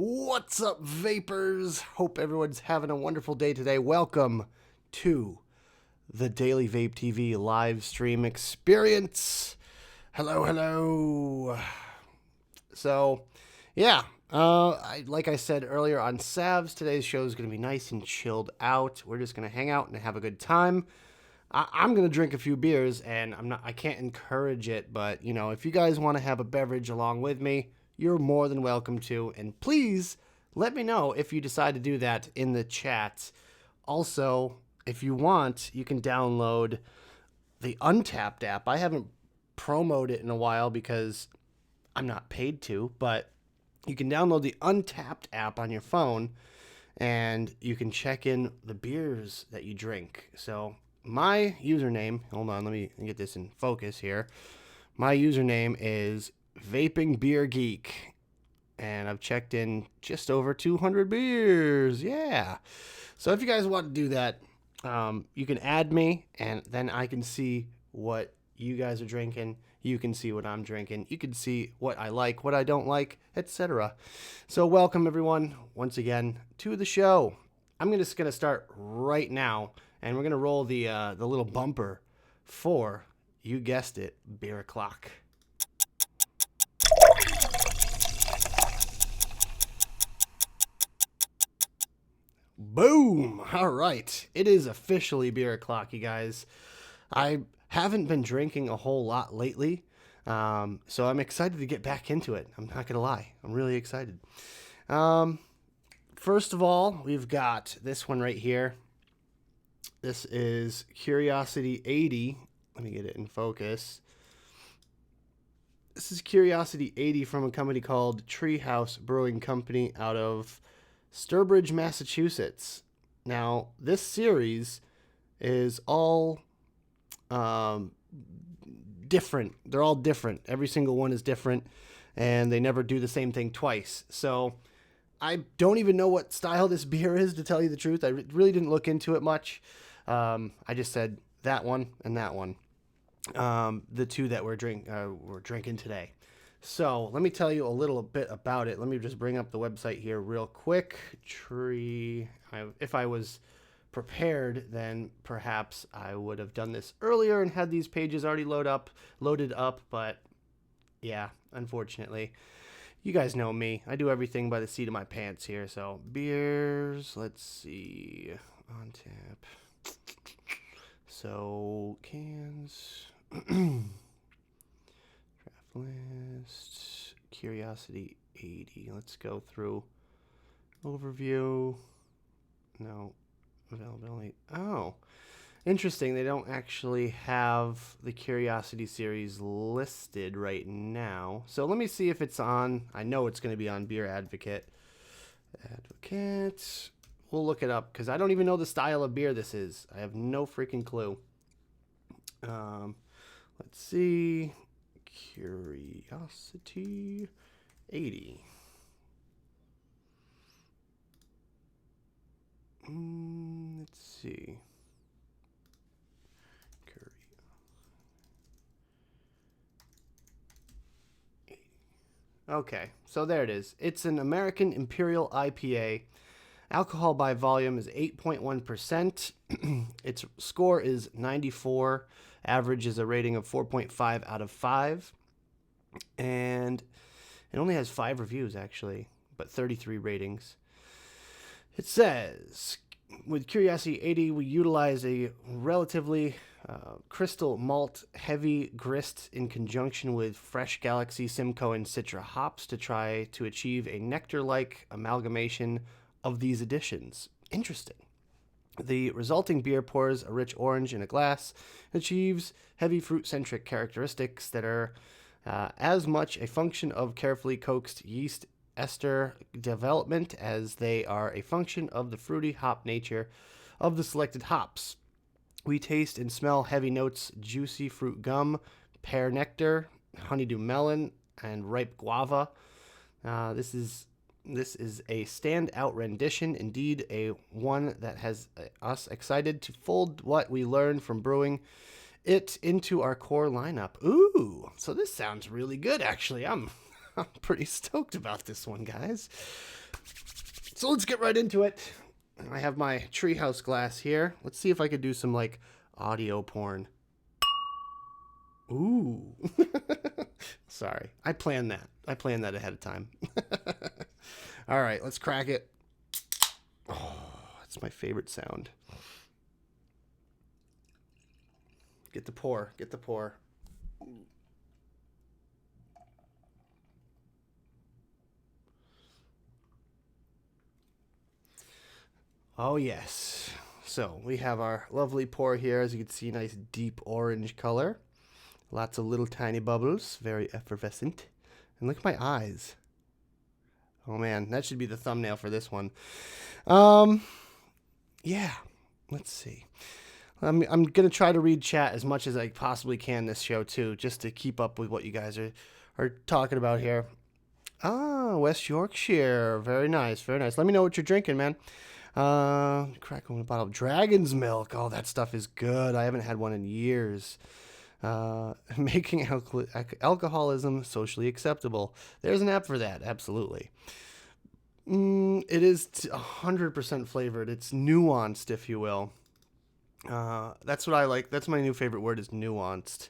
What's up, vapors? Hope everyone's having a wonderful day today. Welcome to the Daily Vape TV live stream experience. Hello, hello. So, yeah, like I said earlier on Savs, today's show is going to be nice and chilled out. We're just going to hang out and have a good time. I'm going to drink a few beers, and I can't encourage it, but, if you guys want to have a beverage along with me, you're more than welcome to. And please let me know if you decide to do that in the chat. Also, if you want, you can download the Untapped app. I haven't promoted it in a while because I'm not paid to, but you can download the Untapped app on your phone and you can check in the beers that you drink. So my username, hold on, let me get this in focus here. My username is Vaping Beer Geek, and I've checked in just over 200 beers. Yeah. So if you guys want to do that, you can add me, and then I can see what you guys are drinking. You can see what I'm drinking. You can see what I like, what I don't like, etc. So welcome, everyone, once again to the show. I'm just going to start right now, and we're going to roll the little bumper for, you guessed it, Beer O'Clock. Boom! All right. It is officially Beer O'Clock, you guys. I haven't been drinking a whole lot lately, so I'm excited to get back into it. I'm not going to lie. I'm really excited. First of all, we've got this one right here. This is Curiosity 80. Let me get it in focus. This is Curiosity 80 from a company called Treehouse Brewing Company out of Sturbridge, Massachusetts. Now, this series is all different. They're all different. Every single one is different, and they never do the same thing twice. So I don't even know what style this beer is, to tell you the truth. I really didn't look into it much. I just said that one and that one. The two that we're drinking today. So let me tell you a little bit about it. Let me just bring up the website here real quick. If I was prepared, then perhaps I would have done this earlier and had these pages already loaded up. But yeah, unfortunately, you guys know me. I do everything by the seat of my pants here. So beers, let's see, on tap. So cans. List, Curiosity 80. Let's go through overview. No, availability. Oh, interesting. They don't actually have the Curiosity series listed right now. So let me see if it's on. I know it's going to be on Beer Advocate. We'll look it up because I don't even know the style of beer this is. I have no freaking clue. Let's see. Curiosity 80. Let's see. Okay, so there it is. It's an American Imperial IPA. Alcohol by volume is 8.1%. Its score is 94. Average is a rating of 4.5 out of 5. And it only has 5 reviews, actually, but 33 ratings. It says, with Curiosity 80, we utilize a relatively crystal malt heavy grist in conjunction with fresh Galaxy, Simcoe, and Citra hops to try to achieve a nectar-like amalgamation of these additions. Interesting. The resulting beer pours a rich orange in a glass and achieves heavy fruit-centric characteristics that are as much a function of carefully coaxed yeast ester development as they are a function of the fruity hop nature of the selected hops. We taste and smell heavy notes, juicy fruit gum, pear nectar, honeydew melon, and ripe guava. This is a standout rendition, indeed a one that has us excited to fold what we learned from brewing it into our core lineup. Ooh, so this sounds really good, actually. I'm I'm pretty stoked about this one, guys. So let's get right into it. I have my treehouse glass here. Let's see if I could do some like audio porn. Ooh. Sorry. I planned that. I planned that ahead of time. All right, let's crack it. Oh, that's my favorite sound. Get the pour. Get the pour. Oh, yes. So we have our lovely pour here. As you can see, nice deep orange color. Lots of little tiny bubbles. Very effervescent. And look at my eyes. Oh, man. That should be the thumbnail for this one. Yeah. Let's see. I'm going to try to read chat as much as I possibly can this show, too, just to keep up with what you guys are talking about here. Ah, West Yorkshire. Very nice. Very nice. Let me know what you're drinking, man. Crack open a bottle of Dragon's Milk. Oh, that stuff is good. I haven't had one in years. Making alcoholism socially acceptable. There's an app for that. Absolutely. It is 100% flavored. It's nuanced, if you will. That's what I like. That's my new favorite word, is nuanced.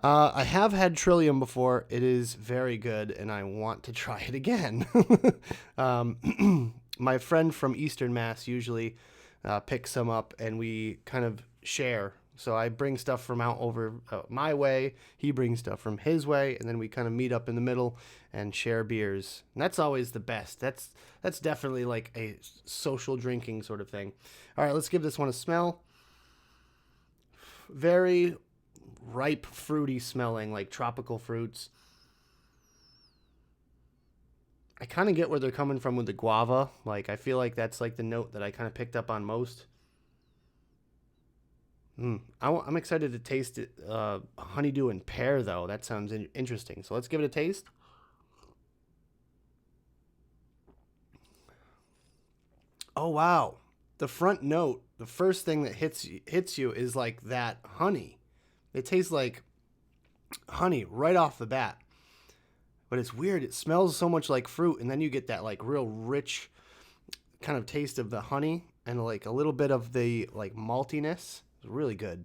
I have had Trillium before. It is very good, and I want to try it again. My friend from Eastern Mass usually picks some up, and we kind of share. So I bring stuff from out over my way. He brings stuff from his way, and then we kind of meet up in the middle and share beers. And that's always the best. That's definitely like a social drinking sort of thing. All right, let's give this one a smell. Very ripe, fruity smelling, like tropical fruits. I kind of get where they're coming from with the guava. Like, I feel like that's like the note that I kind of picked up on most. I'm excited to taste it. Honeydew and pear, though. That sounds interesting. So let's give it a taste. Oh, wow. The front note, the first thing that hits you is like that honey. It tastes like honey right off the bat. But it's weird. It smells so much like fruit, and then you get that like real rich kind of taste of the honey and like a little bit of the like maltiness. It's really good.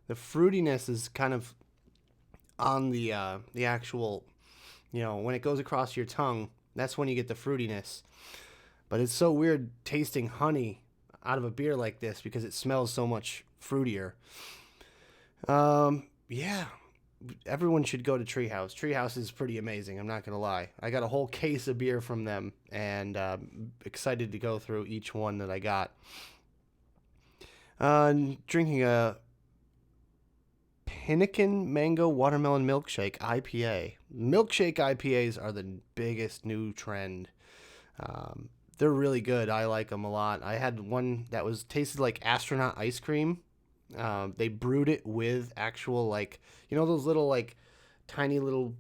The fruitiness is kind of on the actual, when it goes across your tongue. That's when you get the fruitiness. But it's so weird tasting honey out of a beer like this because it smells so much fruitier. Yeah, everyone should go to Treehouse. Treehouse is pretty amazing. I'm not gonna lie. I got a whole case of beer from them, and excited to go through each one that I got. Drinking a Pinnakin Mango Watermelon Milkshake IPA. Milkshake IPAs are the biggest new trend. They're really good. I like them a lot. I had one that was tasted like astronaut ice cream. They brewed it with actual, like, those little, like, tiny little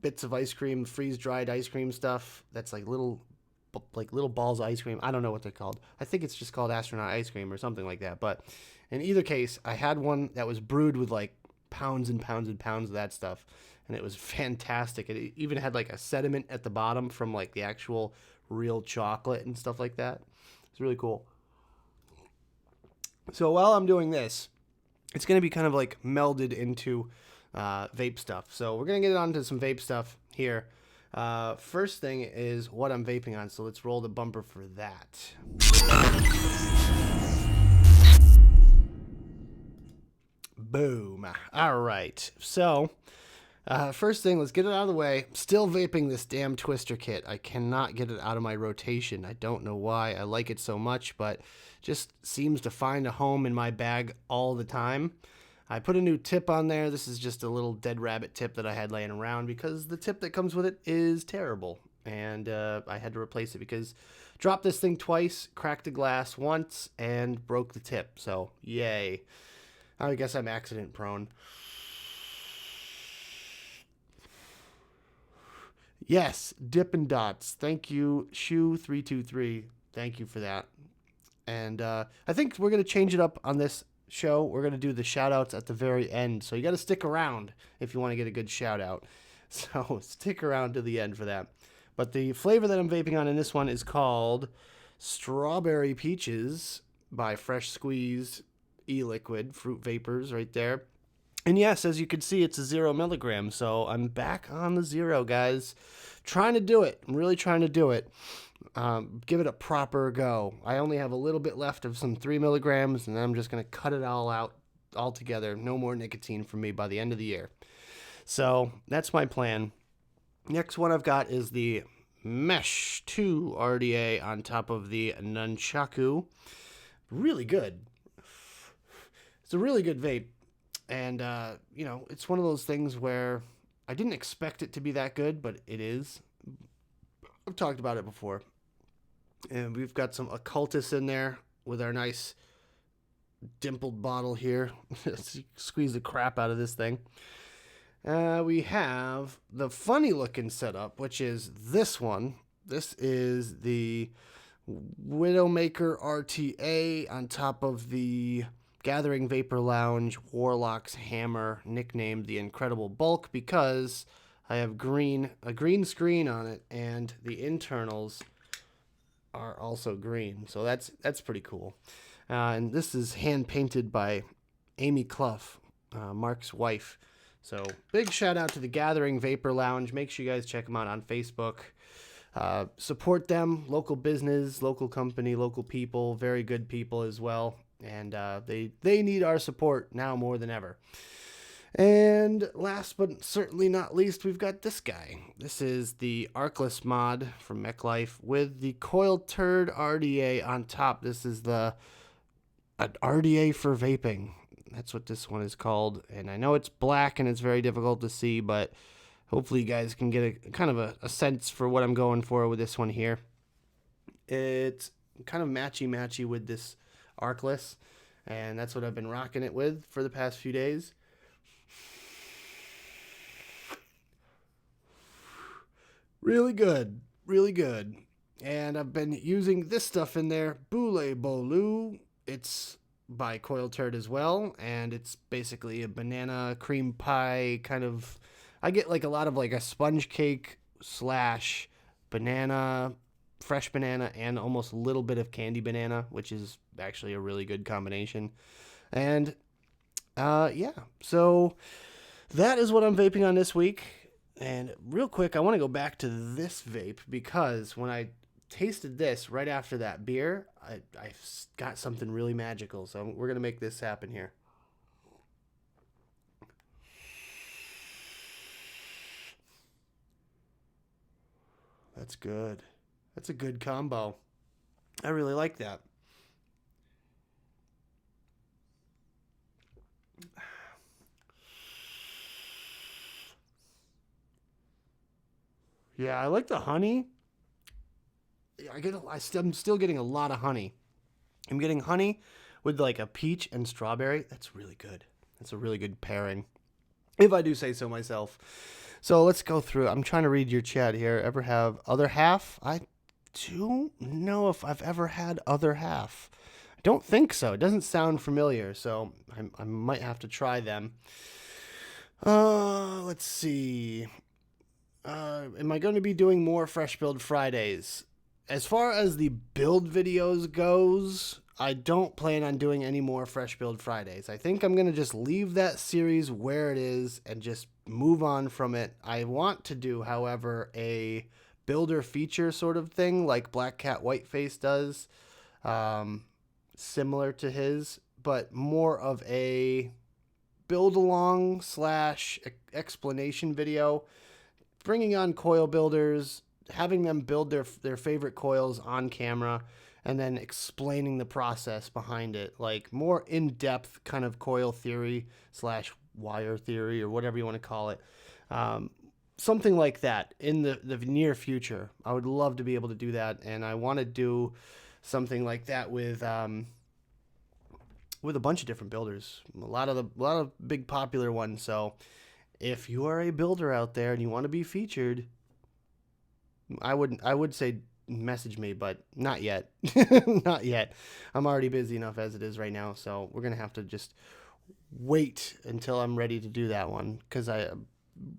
bits of ice cream, freeze-dried ice cream stuff. That's like little balls of ice cream. I don't know what they're called. I think it's just called astronaut ice cream or something like that. But in either case, I had one that was brewed with like pounds and pounds and pounds of that stuff, and it was fantastic. It even had like a sediment at the bottom from like the actual real chocolate and stuff like that. It's really cool. So while I'm doing this, it's going to be kind of like melded into vape stuff. So we're going to get on to some vape stuff here. First thing is what I'm vaping on. So let's roll the bumper for that. Boom. All right. So first thing, let's get it out of the way. Still vaping this damn Twister kit. I cannot get it out of my rotation. I don't know why. I like it so much, but just seems to find a home in my bag all the time. I put a new tip on there. This is just a little dead rabbit tip that I had laying around because the tip that comes with it is terrible. And I had to replace it because dropped this thing twice, cracked a glass once, and broke the tip. So, yay. I guess I'm accident prone. Yes, Dippin' Dots. Thank you, Shoe323. Thank you for that. And I think we're going to change it up on this show. We're going to do the shout outs at the very end. So you got to stick around if you want to get a good shout out. So stick around to the end for that. But the flavor that I'm vaping on in this one is called Strawberry Peaches by Fresh Squeeze Illiquid Fruit Vapors right there. And yes, as you can see, it's a 0 milligram. So I'm back on the 0, guys. Trying to do it. I'm really trying to do it. Give it a proper go. I only have a little bit left of some 3 milligrams, and then I'm just going to cut it all out altogether. No more nicotine for me by the end of the year. So that's my plan. Next one I've got is the Mesh 2 RDA on top of the Nunchaku. Really good. It's a really good vape. And, it's one of those things where I didn't expect it to be that good, but it is. I've talked about it before. And we've got some occultists in there with our nice dimpled bottle here. Squeeze the crap out of this thing. We have the funny looking setup, which is this one. This is the Widowmaker RTA on top of the Gathering Vapor Lounge Warlock's Hammer, nicknamed the Incredible Bulk, because I have a green screen on it, and the internals are also green. So that's pretty cool. And this is hand painted by Amy Clough, Mark's wife. So big shout out to the Gathering Vapor Lounge. Make sure you guys check them out on Facebook. Support them, local business, local company, local people, very good people as well. And they need our support now more than ever. And last but certainly not least, we've got this guy. This is the Arcless mod from MechLife with the Coil Turd RDA on top. This is an RDA for vaping. That's what this one is called. And I know it's black and it's very difficult to see, but hopefully you guys can get a kind of a sense for what I'm going for with this one here. It's kind of matchy with this Arcless, and that's what I've been rocking it with for the past few days. Really good. And I've been using this stuff in there, Boule Bolu. It's by Coil Turd as well, and it's basically a banana cream pie kind of. I get like a lot of like a sponge cake / banana, fresh banana, and almost a little bit of candy banana, which is actually a really good combination. And so that is what I'm vaping on this week. And real quick, I want to go back to this vape, because when I tasted this right after that beer, I got something really magical. So we're going to make this happen here. That's good. That's a good combo. I really like that. Yeah, I like the honey. I'm still getting a lot of honey. I'm getting honey with like a peach and strawberry. That's really good. That's a really good pairing, if I do say so myself. So let's go through. I'm trying to read your chat here. Ever have other half? I don't know if I've ever had other half. I don't think so. It doesn't sound familiar, so I might have to try them. Let's see. Am I going to be doing more Fresh Build Fridays? As far as the build videos goes, I don't plan on doing any more Fresh Build Fridays. I think I'm going to just leave that series where it is and just move on from it. I want to do, however, a builder feature sort of thing like Black Cat Whiteface does, similar to his, but more of a build along / explanation video, bringing on coil builders, having them build their favorite coils on camera, and then explaining the process behind it, like more in-depth kind of coil theory / wire theory, or whatever you want to call it. Something like that in the near future. I would love to be able to do that, and I want to do something like that with a bunch of different builders, a lot of big popular ones. So if you are a builder out there and you want to be featured, I would say message me, but not yet. Not yet. I'm already busy enough as it is right now, so we're going to have to just wait until I'm ready to do that one, because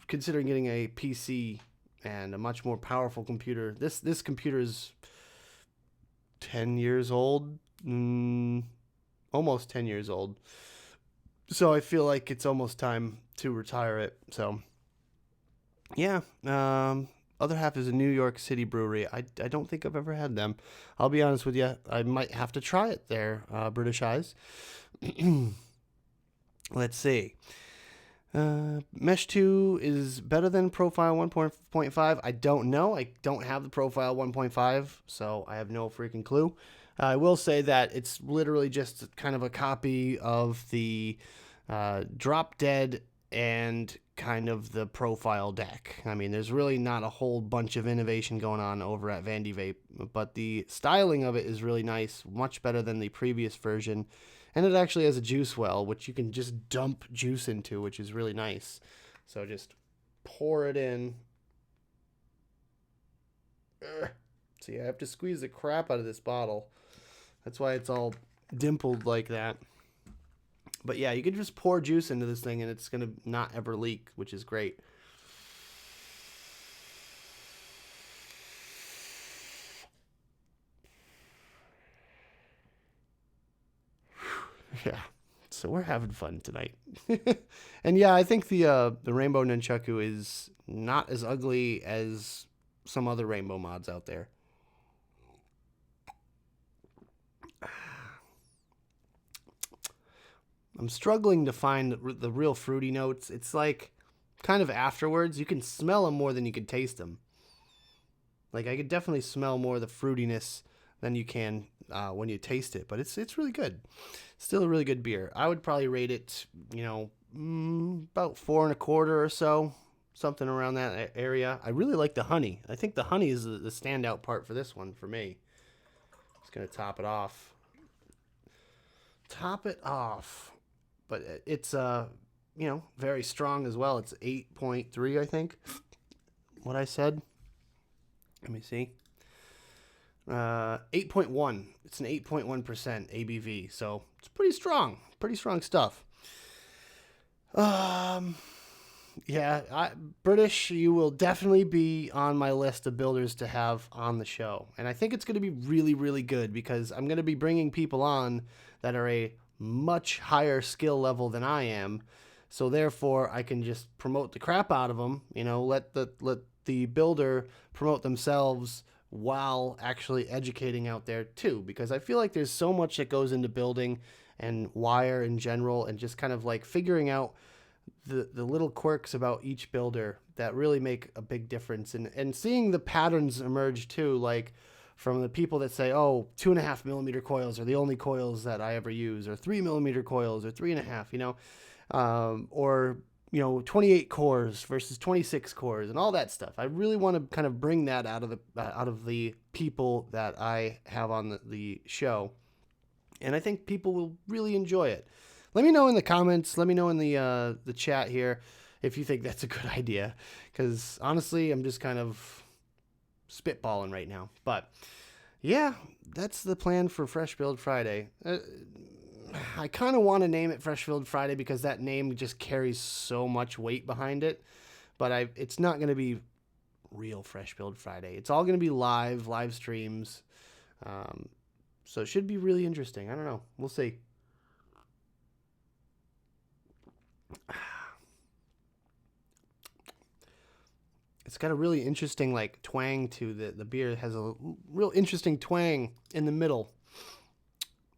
considering getting a PC and a much more powerful computer. This computer is 10 years old, almost 10 years old. So I feel like it's almost time to retire it. So yeah, other half is a New York City brewery. I don't think I've ever had them. I'll be honest with you. I might have to try it there, British Eyes. Let's see. Mesh 2 is better than Profile 1.5. I don't know. I don't have the Profile 1.5, so I have no freaking clue. I will say that it's literally just kind of a copy of the Drop Dead and kind of the Profile deck. I mean, there's really not a whole bunch of innovation going on over at Vandy Vape, but the styling of it is really nice, much better than the previous version. And it actually has a juice well, which you can just dump juice into, which is really nice. So just pour it in. See, I have to squeeze the crap out of this bottle. That's why it's all dimpled like that. But yeah, you can just pour juice into this thing and it's going to not ever leak, which is great. Yeah, so we're having fun tonight. And yeah, I think the Rainbow Nunchaku is not as ugly as some other Rainbow mods out there. I'm struggling to find the real fruity notes. It's like kind of afterwards. You can smell them more than you can taste them. Like I could definitely smell more of the fruitiness than you can when you taste it, but it's really good. Still a really good beer. I would probably rate it, about 4 1/4 or so, something around that area. I really like the honey. I think the honey is the standout part for this one for me. Just gonna top it off. But it's very strong as well. It's 8.3, I think. What I said. Let me see. 8.1. It's an 8.1% ABV, so it's pretty strong. Pretty strong stuff. British, you will definitely be on my list of builders to have on the show. And I think it's going to be really, really good because I'm going to be bringing people on that are a much higher skill level than I am. So therefore, I can just promote the crap out of them, let the builder promote themselves while actually educating out there too, because I feel like there's so much that goes into building and wire in general, and just kind of like figuring out the little quirks about each builder that really make a big difference, and seeing the patterns emerge too, like from the people that say, 2.5 millimeter coils are the only coils that I ever use, or 3 millimeter coils, or 3.5, or 28 cores versus 26 cores and all that stuff. I really want to kind of bring that out of the people that I have on the show. And I think people will really enjoy it. Let me know in the comments. Let me know in the chat here if you think that's a good idea. Because honestly, I'm just kind of spitballing right now. But yeah, that's the plan for Fresh Build Friday. I kind of want to name it Fresh Build Friday because that name just carries so much weight behind it. But it's not going to be real Fresh Build Friday. It's all going to be live streams. So it should be really interesting. I don't know. We'll see. It's got a really interesting twang to the beer. It has a real interesting twang in the middle.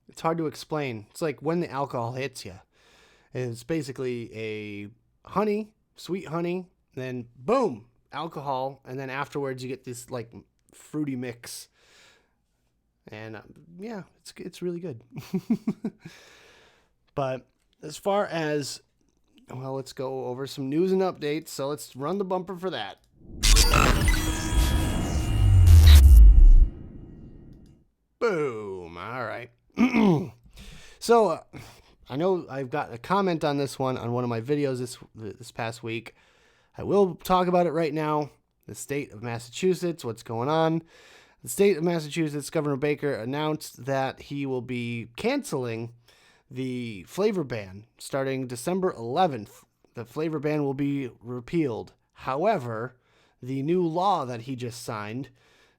It's hard to explain. It's like when the alcohol hits you. It's basically a sweet honey, then boom, alcohol, and then afterwards you get this fruity mix. And it's really good. But as far as, let's go over some news and updates. So let's run the bumper for that. Boom. All right. So I know I've got a comment on this one on one of my videos this past week. I will talk about it right now. The state of Massachusetts, what's going on. The state of Massachusetts, Governor Baker announced that he will be canceling the flavor ban starting December 11th. The flavor ban will be repealed. However, the new law that he just signed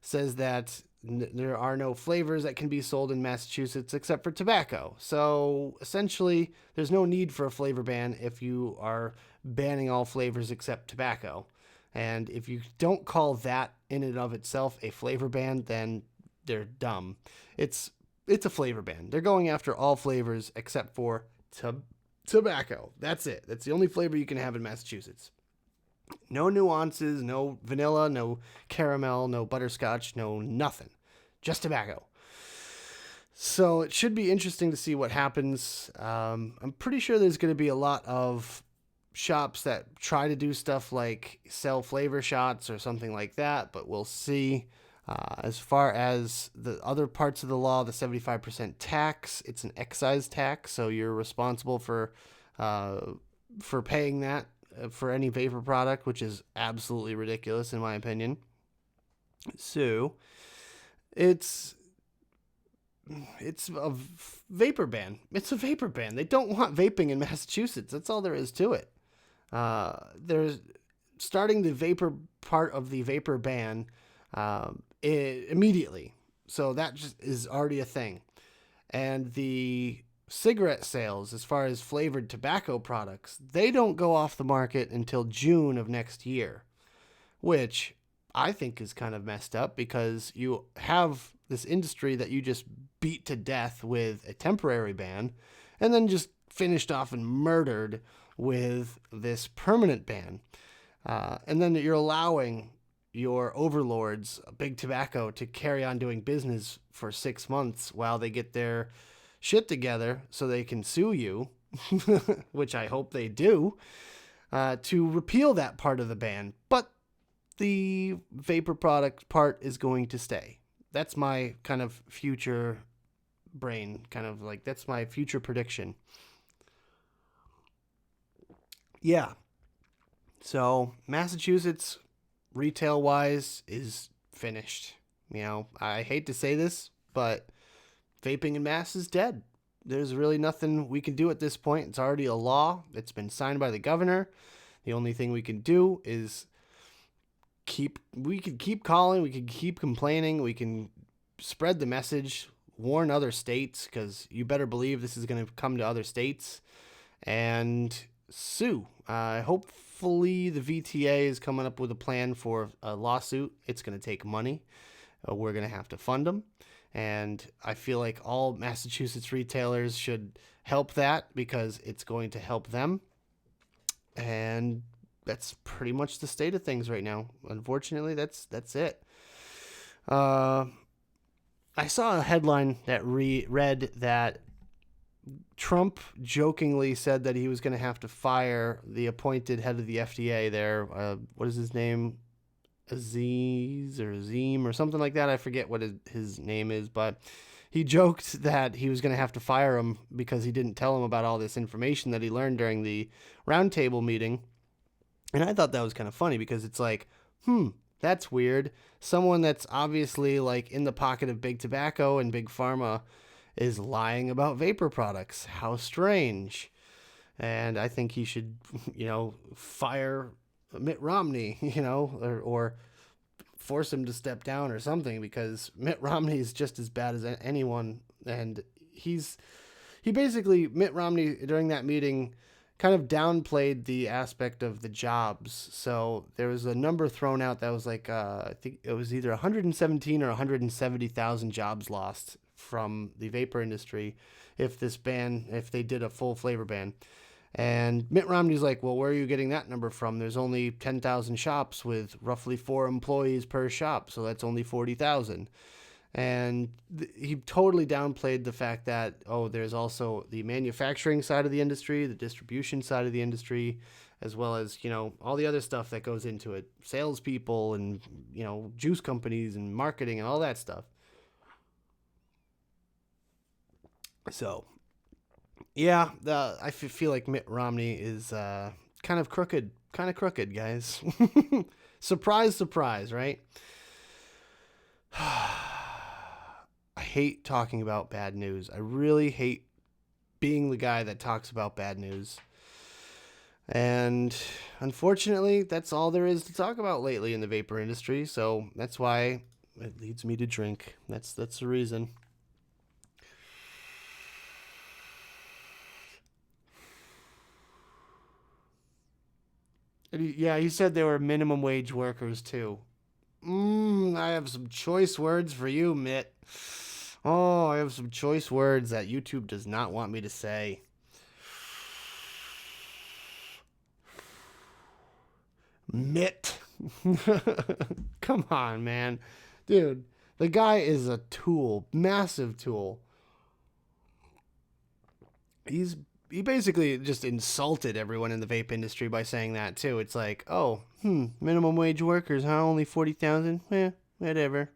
says that there are no flavors that can be sold in Massachusetts except for tobacco. So essentially, there's no need for a flavor ban if you are banning all flavors except tobacco. And if you don't call that in and of itself a flavor ban, then they're dumb. It's a flavor ban. They're going after all flavors except for tobacco. That's it. That's the only flavor you can have in Massachusetts. No nuances, no vanilla, no caramel, no butterscotch, no nothing. Just tobacco. So it should be interesting to see what happens. I'm pretty sure there's going to be a lot of shops that try to do stuff like sell flavor shots or something like that, but we'll see. As far as the other parts of the law, the 75% tax, it's an excise tax, so you're responsible for paying that for any vapor product, which is absolutely ridiculous in my opinion. So it's a vapor ban. It's a vapor ban. They don't want vaping in Massachusetts. That's all there is to it. There's starting the vapor part of the vapor ban immediately. So that just is already a thing. And the cigarette sales, as far as flavored tobacco products, they don't go off the market until June of next year, which I think is kind of messed up because you have this industry that you just beat to death with a temporary ban and then just finished off and murdered with this permanent ban. And then you're allowing your overlords, Big Tobacco, to carry on doing business for 6 months while they get their shit together so they can sue you, which I hope they do, to repeal that part of the ban. But the vapor product part is going to stay. That's my kind of future brain, that's my future prediction. Yeah. So Massachusetts, retail wise, is finished. I hate to say this, but vaping in Mass is dead. There's really nothing we can do at this point. It's already a law. It's been signed by the governor. The only thing we can do is we can keep calling, we can keep complaining, we can spread the message, warn other states, because you better believe this is going to come to other states, and sue. Hopefully the VTA is coming up with a plan for a lawsuit. It's going to take money. We're going to have to fund them. And I feel like all Massachusetts retailers should help that because it's going to help them. And that's pretty much the state of things right now. Unfortunately, that's it. I saw a headline that read that Trump jokingly said that he was going to have to fire the appointed head of the FDA there. What is his name? Aziz or Azim or something like that. I forget what his name is, but he joked that he was going to have to fire him because he didn't tell him about all this information that he learned during the roundtable meeting. And I thought that was kind of funny because it's like, that's weird. Someone that's obviously like in the pocket of big tobacco and big pharma is lying about vapor products. How strange. And I think he should, fire Mitt Romney, or force him to step down or something, because Mitt Romney is just as bad as anyone. And Mitt Romney during that meeting kind of downplayed the aspect of the jobs. So there was a number thrown out that was like, I think it was either 117 or 170,000 jobs lost from the vapor industry if they did a full flavor ban. And Mitt Romney's like, well, where are you getting that number from? There's only 10,000 shops with roughly 4 employees per shop, so that's only 40,000. And he totally downplayed the fact that, there's also the manufacturing side of the industry, the distribution side of the industry, as well as, all the other stuff that goes into it. Salespeople and, juice companies and marketing and all that stuff. So, yeah, I feel like Mitt Romney is kind of crooked, guys. Surprise, surprise, right? I hate talking about bad news. I really hate being the guy that talks about bad news. And unfortunately, that's all there is to talk about lately in the vapor industry. So that's why it leads me to drink. That's the reason. Yeah, he said they were minimum wage workers too. I have some choice words for you, Mitt. Oh, I have some choice words that YouTube does not want me to say. Mitt. Come on, man. Dude, the guy is a tool, massive tool. He basically just insulted everyone in the vape industry by saying that too. It's like, oh, minimum wage workers, huh? Only 40,000? Whatever.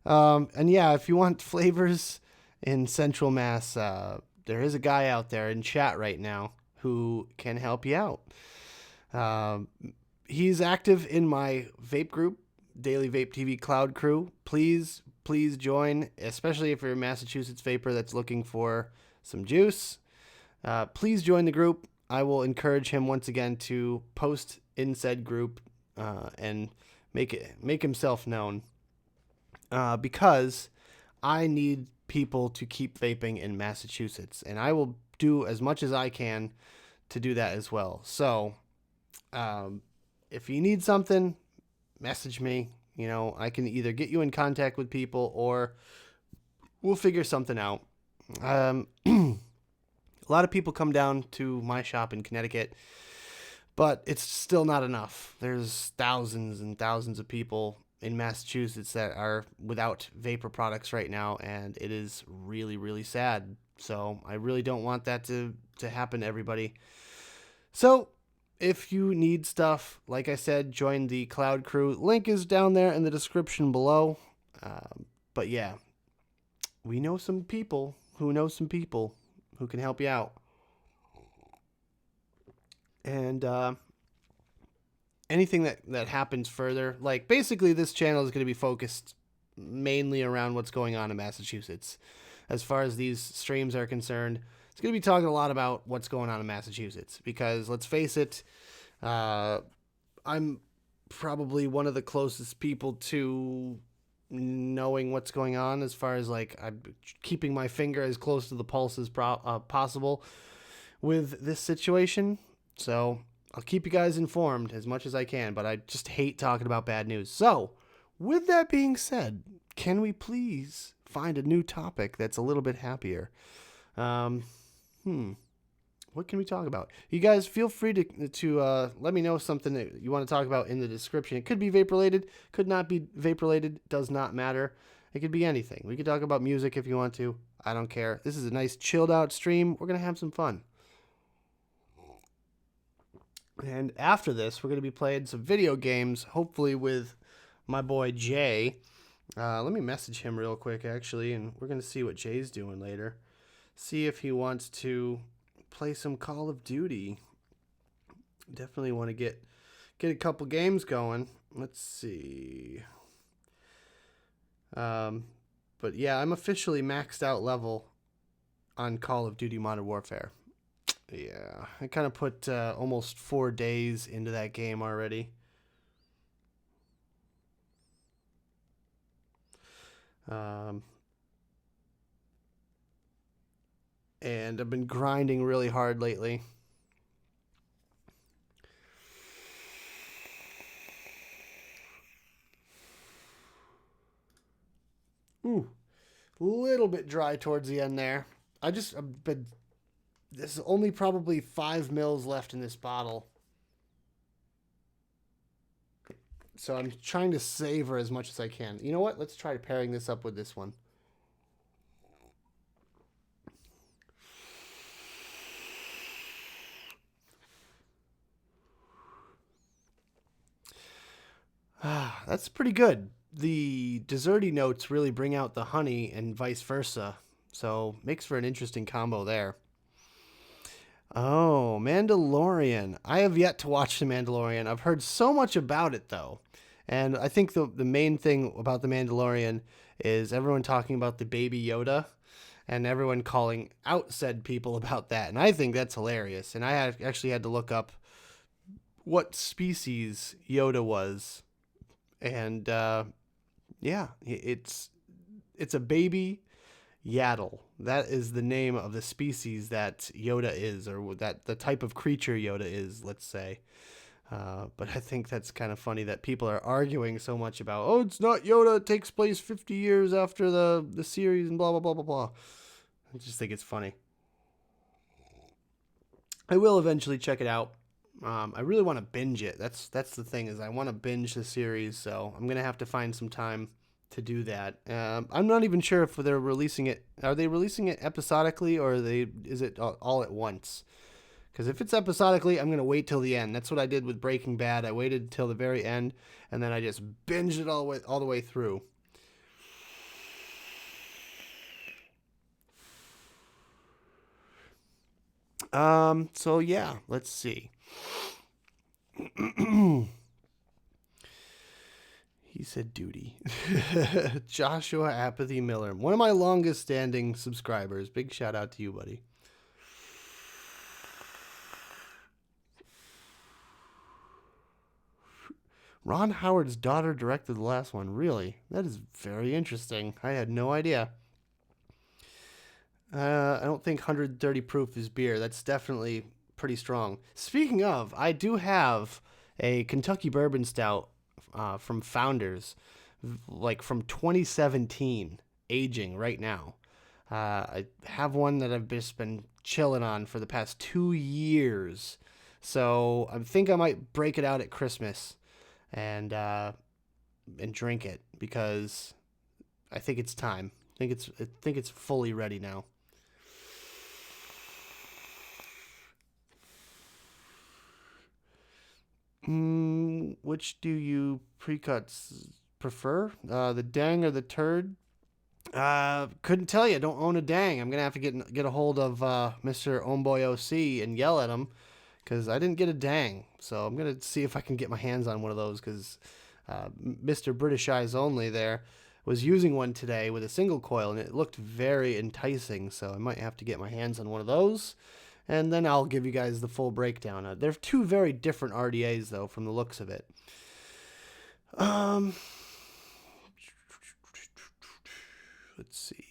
And yeah, if you want flavors in Central Mass, there is a guy out there in chat right now who can help you out. Um, he's active in my vape group, Daily Vape TV Cloud Crew. Please join, especially if you're a Massachusetts vapor that's looking for some juice. Please join the group. I will encourage him once again to post in said group and make himself known. Because I need people to keep vaping in Massachusetts, and I will do as much as I can to do that as well. So, if you need something, message me. You know, I can either get you in contact with people or we'll figure something out. A lot of people come down to my shop in Connecticut, but it's still not enough. There's thousands and thousands of people in Massachusetts that are without vapor products right now, and it is really, really sad. So I really don't want that to happen to everybody. So if you need stuff, like I said, join the Cloud Crew. Link is down there in the description below. But yeah, we know some people who know some people who can help you out. And anything that happens further, like basically this channel is going to be focused mainly around what's going on in Massachusetts. As far as these streams are concerned, it's going to be talking a lot about what's going on in Massachusetts because let's face it, I'm probably one of the closest people to knowing what's going on as far as like I'm keeping my finger as close to the pulse as possible with this situation. So I'll keep you guys informed as much as I can, but I just hate talking about bad news. So with that being said, can we please find a new topic that's a little bit happier? What can we talk about? You guys feel free to let me know something that you want to talk about in the description. It could be vape related, could not be vape related, does not matter. It could be anything. We could talk about music if you want to. I don't care. This is a nice chilled out stream. We're going to have some fun. And after this, we're going to be playing some video games, hopefully with my boy Jay. Let me message him real quick, actually, and we're going to see what Jay's doing later. See if he wants to play some Call of Duty. Definitely want to get a couple games going. Let's see. But yeah, I'm officially maxed out level on Call of Duty Modern Warfare. Yeah, I kind of put almost 4 days into that game already. And I've been grinding really hard lately. Ooh, a little bit dry towards the end there. I've been. There's only probably 5 mils left in this bottle. So I'm trying to savor as much as I can. You know what? Let's try pairing this up with this one. That's pretty good. The desserty notes really bring out the honey and vice versa. So makes for an interesting combo there. Oh, Mandalorian. I have yet to watch The Mandalorian. I've heard so much about it, though. And I think the main thing about The Mandalorian is everyone talking about the baby Yoda and everyone calling out said people about that. And I think that's hilarious. And actually had to look up what species Yoda was. And yeah, it's a baby Yaddle. That is the name of the species that Yoda is, or that the type of creature Yoda is, let's say. But I think that's kind of funny that people are arguing so much about, oh, it's not Yoda. It takes place 50 years after the series and blah, blah, blah, blah, blah. I just think it's funny. I will eventually check it out. I really want to binge it. That's the thing, is I want to binge the series, so I'm gonna have to find some time to do that. I'm not even sure if they're releasing it. Are they releasing it episodically, or is it all at once? Because if it's episodically, I'm gonna wait till the end. That's what I did with Breaking Bad. I waited till the very end, and then I just binged it all the way through. So yeah, let's see. He said duty. Joshua Apathy Miller, one of my longest standing subscribers. Big shout out to you, buddy. Ron Howard's daughter directed the last one. Really? That is very interesting. I had no idea. I don't think 130 proof is beer. That's definitely pretty strong. Speaking of, I do have a Kentucky Bourbon Stout from Founders, like from 2017, aging right now. I have one that I've just been chilling on for the past 2 years. So I think I might break it out at Christmas and drink it, because I think it's time. I think it's fully ready now. Which do you precuts prefer? The dang or the turd? Couldn't tell you. Don't own a dang. I'm gonna have to get a hold of Mr. Omboy OC and yell at him, because I didn't get a dang. So I'm gonna see if I can get my hands on one of those, because Mr. British Eyes Only there was using one today with a single coil, and it looked very enticing. So I might have to get my hands on one of those, and then I'll give you guys the full breakdown. They're two very different RDAs, though, from the looks of it. Let's see.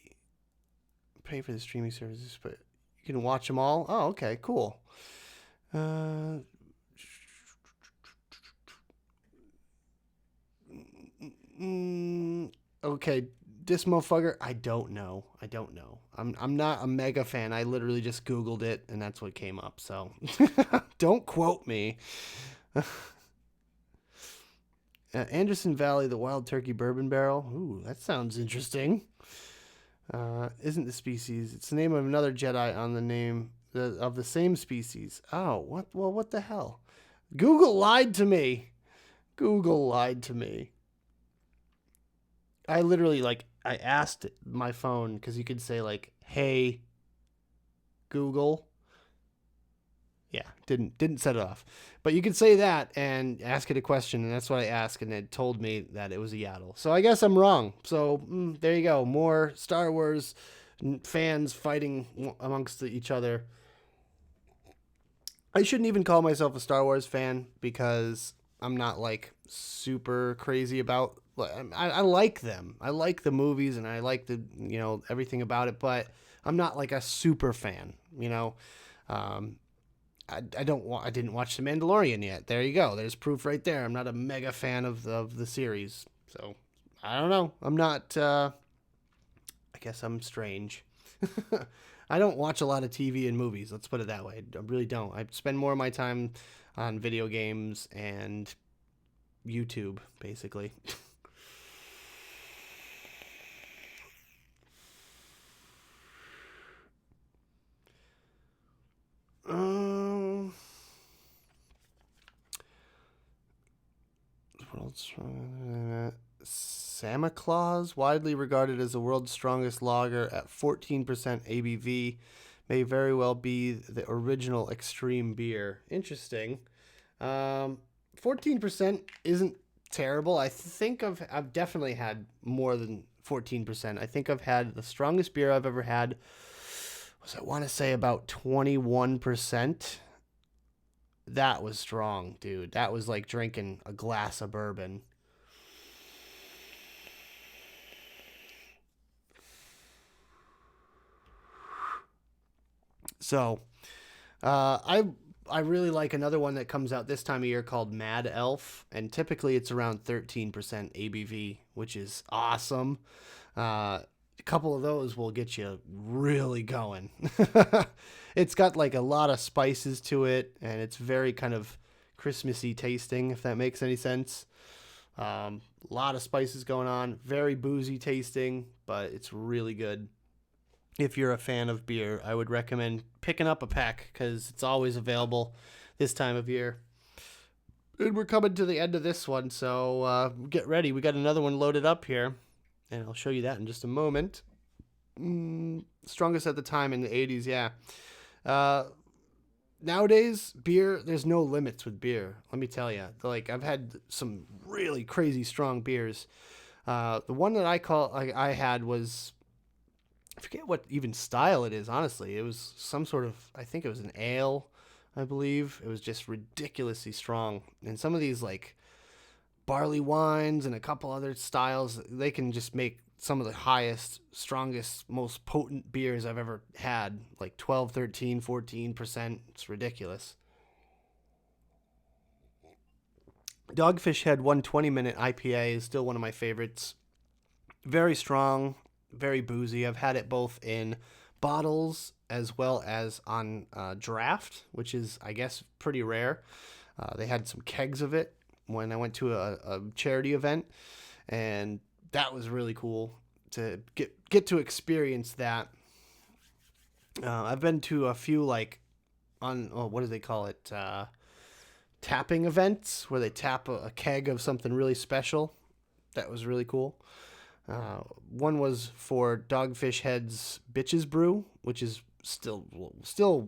Pay for the streaming services, but you can watch them all. Oh, okay, cool. Okay, this motherfucker, I don't know. I'm not a mega fan. I literally just Googled it, and that's what came up. So don't quote me. Anderson Valley, the Wild Turkey Bourbon Barrel. Ooh, that sounds interesting. Isn't the species? It's the name of another Jedi on the name of the same species. Oh, what? Well, what the hell? Google lied to me. Google lied to me. I literally, I asked my phone, because you could say, like, hey, Google. Yeah, didn't set it off. But you could say that and ask it a question, and that's what I asked, and it told me that it was a Yaddle. So I guess I'm wrong. So there you go. More Star Wars fans fighting amongst each other. I shouldn't even call myself a Star Wars fan, because I'm not, like, super crazy about. I like them. I like the movies, and I like everything about it, but I'm not like a super fan. I didn't watch The Mandalorian yet. There you go. There's proof right there. I'm not a mega fan of the series. So I don't know. I'm not. I guess I'm strange. I don't watch a lot of TV and movies. Let's put it that way. I really don't. I spend more of my time on video games and YouTube, basically. Santa Claus, widely regarded as the world's strongest lager at 14% ABV, may very well be the original extreme beer. Interesting. 14% isn't terrible. I think I've definitely had more than 14%. I think I've had the strongest beer I've ever had was, I want to say, about 21%. That was strong, dude. That was like drinking a glass of bourbon. So, I really like another one that comes out this time of year called Mad Elf, and typically it's around 13% ABV, which is awesome. A couple of those will get you really going. It's got like a lot of spices to it, and it's very kind of Christmassy tasting, if that makes any sense. A lot of spices going on, very boozy tasting, but it's really good. If you're a fan of beer, I would recommend picking up a pack because it's always available this time of year. And we're coming to the end of this one, so get ready. We got another one loaded up here, and I'll show you that in just a moment. Strongest at the time in the 80s, yeah. Nowadays, beer, there's no limits with beer. Let me tell you. Like, I've had some really crazy strong beers. The one that I had was, I forget what even style it is, honestly. It was some sort of, I think it was an ale, I believe. It was just ridiculously strong. And some of these, like, barley wines and a couple other styles, they can just make some of the highest, strongest, most potent beers I've ever had. Like 12, 13, 14%. It's ridiculous. Dogfish Head 120-minute IPA is still one of my favorites. Very strong, very boozy. I've had it both in bottles as well as on draft, which is, I guess, pretty rare. They had some kegs of it when I went to a charity event, and that was really cool to get to experience that. I've been to a few, like, what do they call it? Tapping events where they tap a keg of something really special. That was really cool. One was for Dogfish Head's Bitches Brew, which is still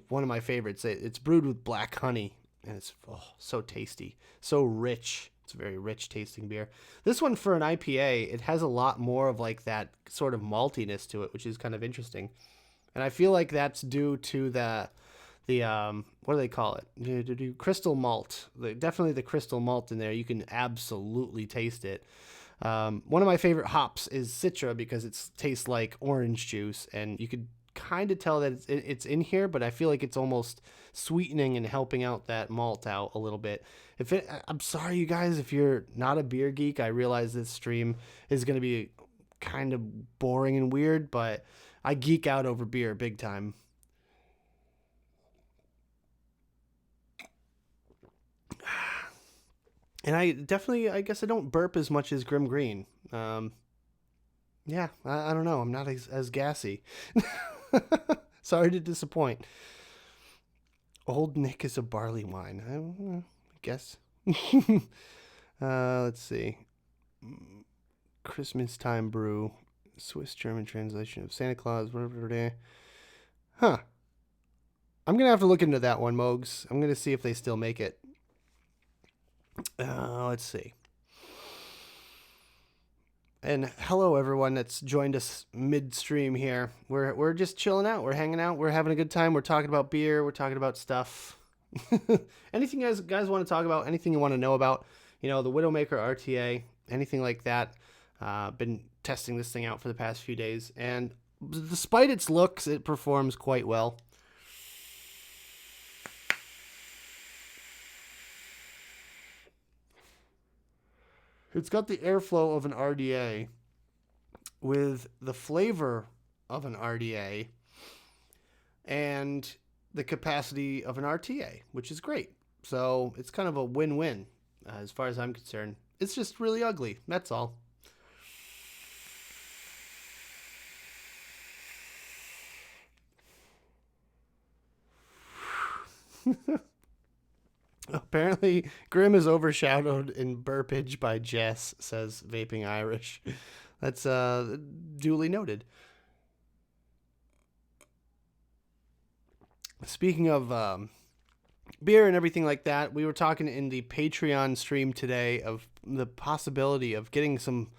one of my favorites. It's brewed with black honey, and it's so tasty, so rich. It's a very rich tasting beer. This one, for an IPA, it has a lot more of like that sort of maltiness to it, which is kind of interesting. And I feel like that's due to the what do they call it? Crystal malt. Definitely the crystal malt in there. You can absolutely taste it. One of my favorite hops is Citra because it tastes like orange juice, and you could kind of tell that it's in here, but I feel like it's almost sweetening and helping out that malt out a little bit. I'm sorry, you guys, if you're not a beer geek. I realize this stream is going to be kind of boring and weird, but I geek out over beer big time. And I guess I don't burp as much as Grim Green. Yeah, I don't know. I'm not as gassy. Sorry to disappoint. Old Nick is a barley wine. I guess. Let's see. Christmas time brew. Swiss German translation of Santa Claus. Whatever day. Huh. I'm going to have to look into that one, Mogs. I'm going to see if they still make it. Let's see. And hello, everyone that's joined us midstream here. We're just chilling out. We're hanging out. We're having a good time. We're talking about beer. We're talking about stuff. Anything you guys want to talk about? Anything you want to know about? The Widowmaker RTA, anything like that. Been testing this thing out for the past few days, and despite its looks, it performs quite well. It's got the airflow of an RDA with the flavor of an RDA and the capacity of an RTA, which is great. So it's kind of a win-win as far as I'm concerned. It's just really ugly. That's all. Apparently, Grim is overshadowed in burpage by Jess, says Vaping Irish. That's duly noted. speaking of beer and everything like that, we were talking in the Patreon stream today of the possibility of getting some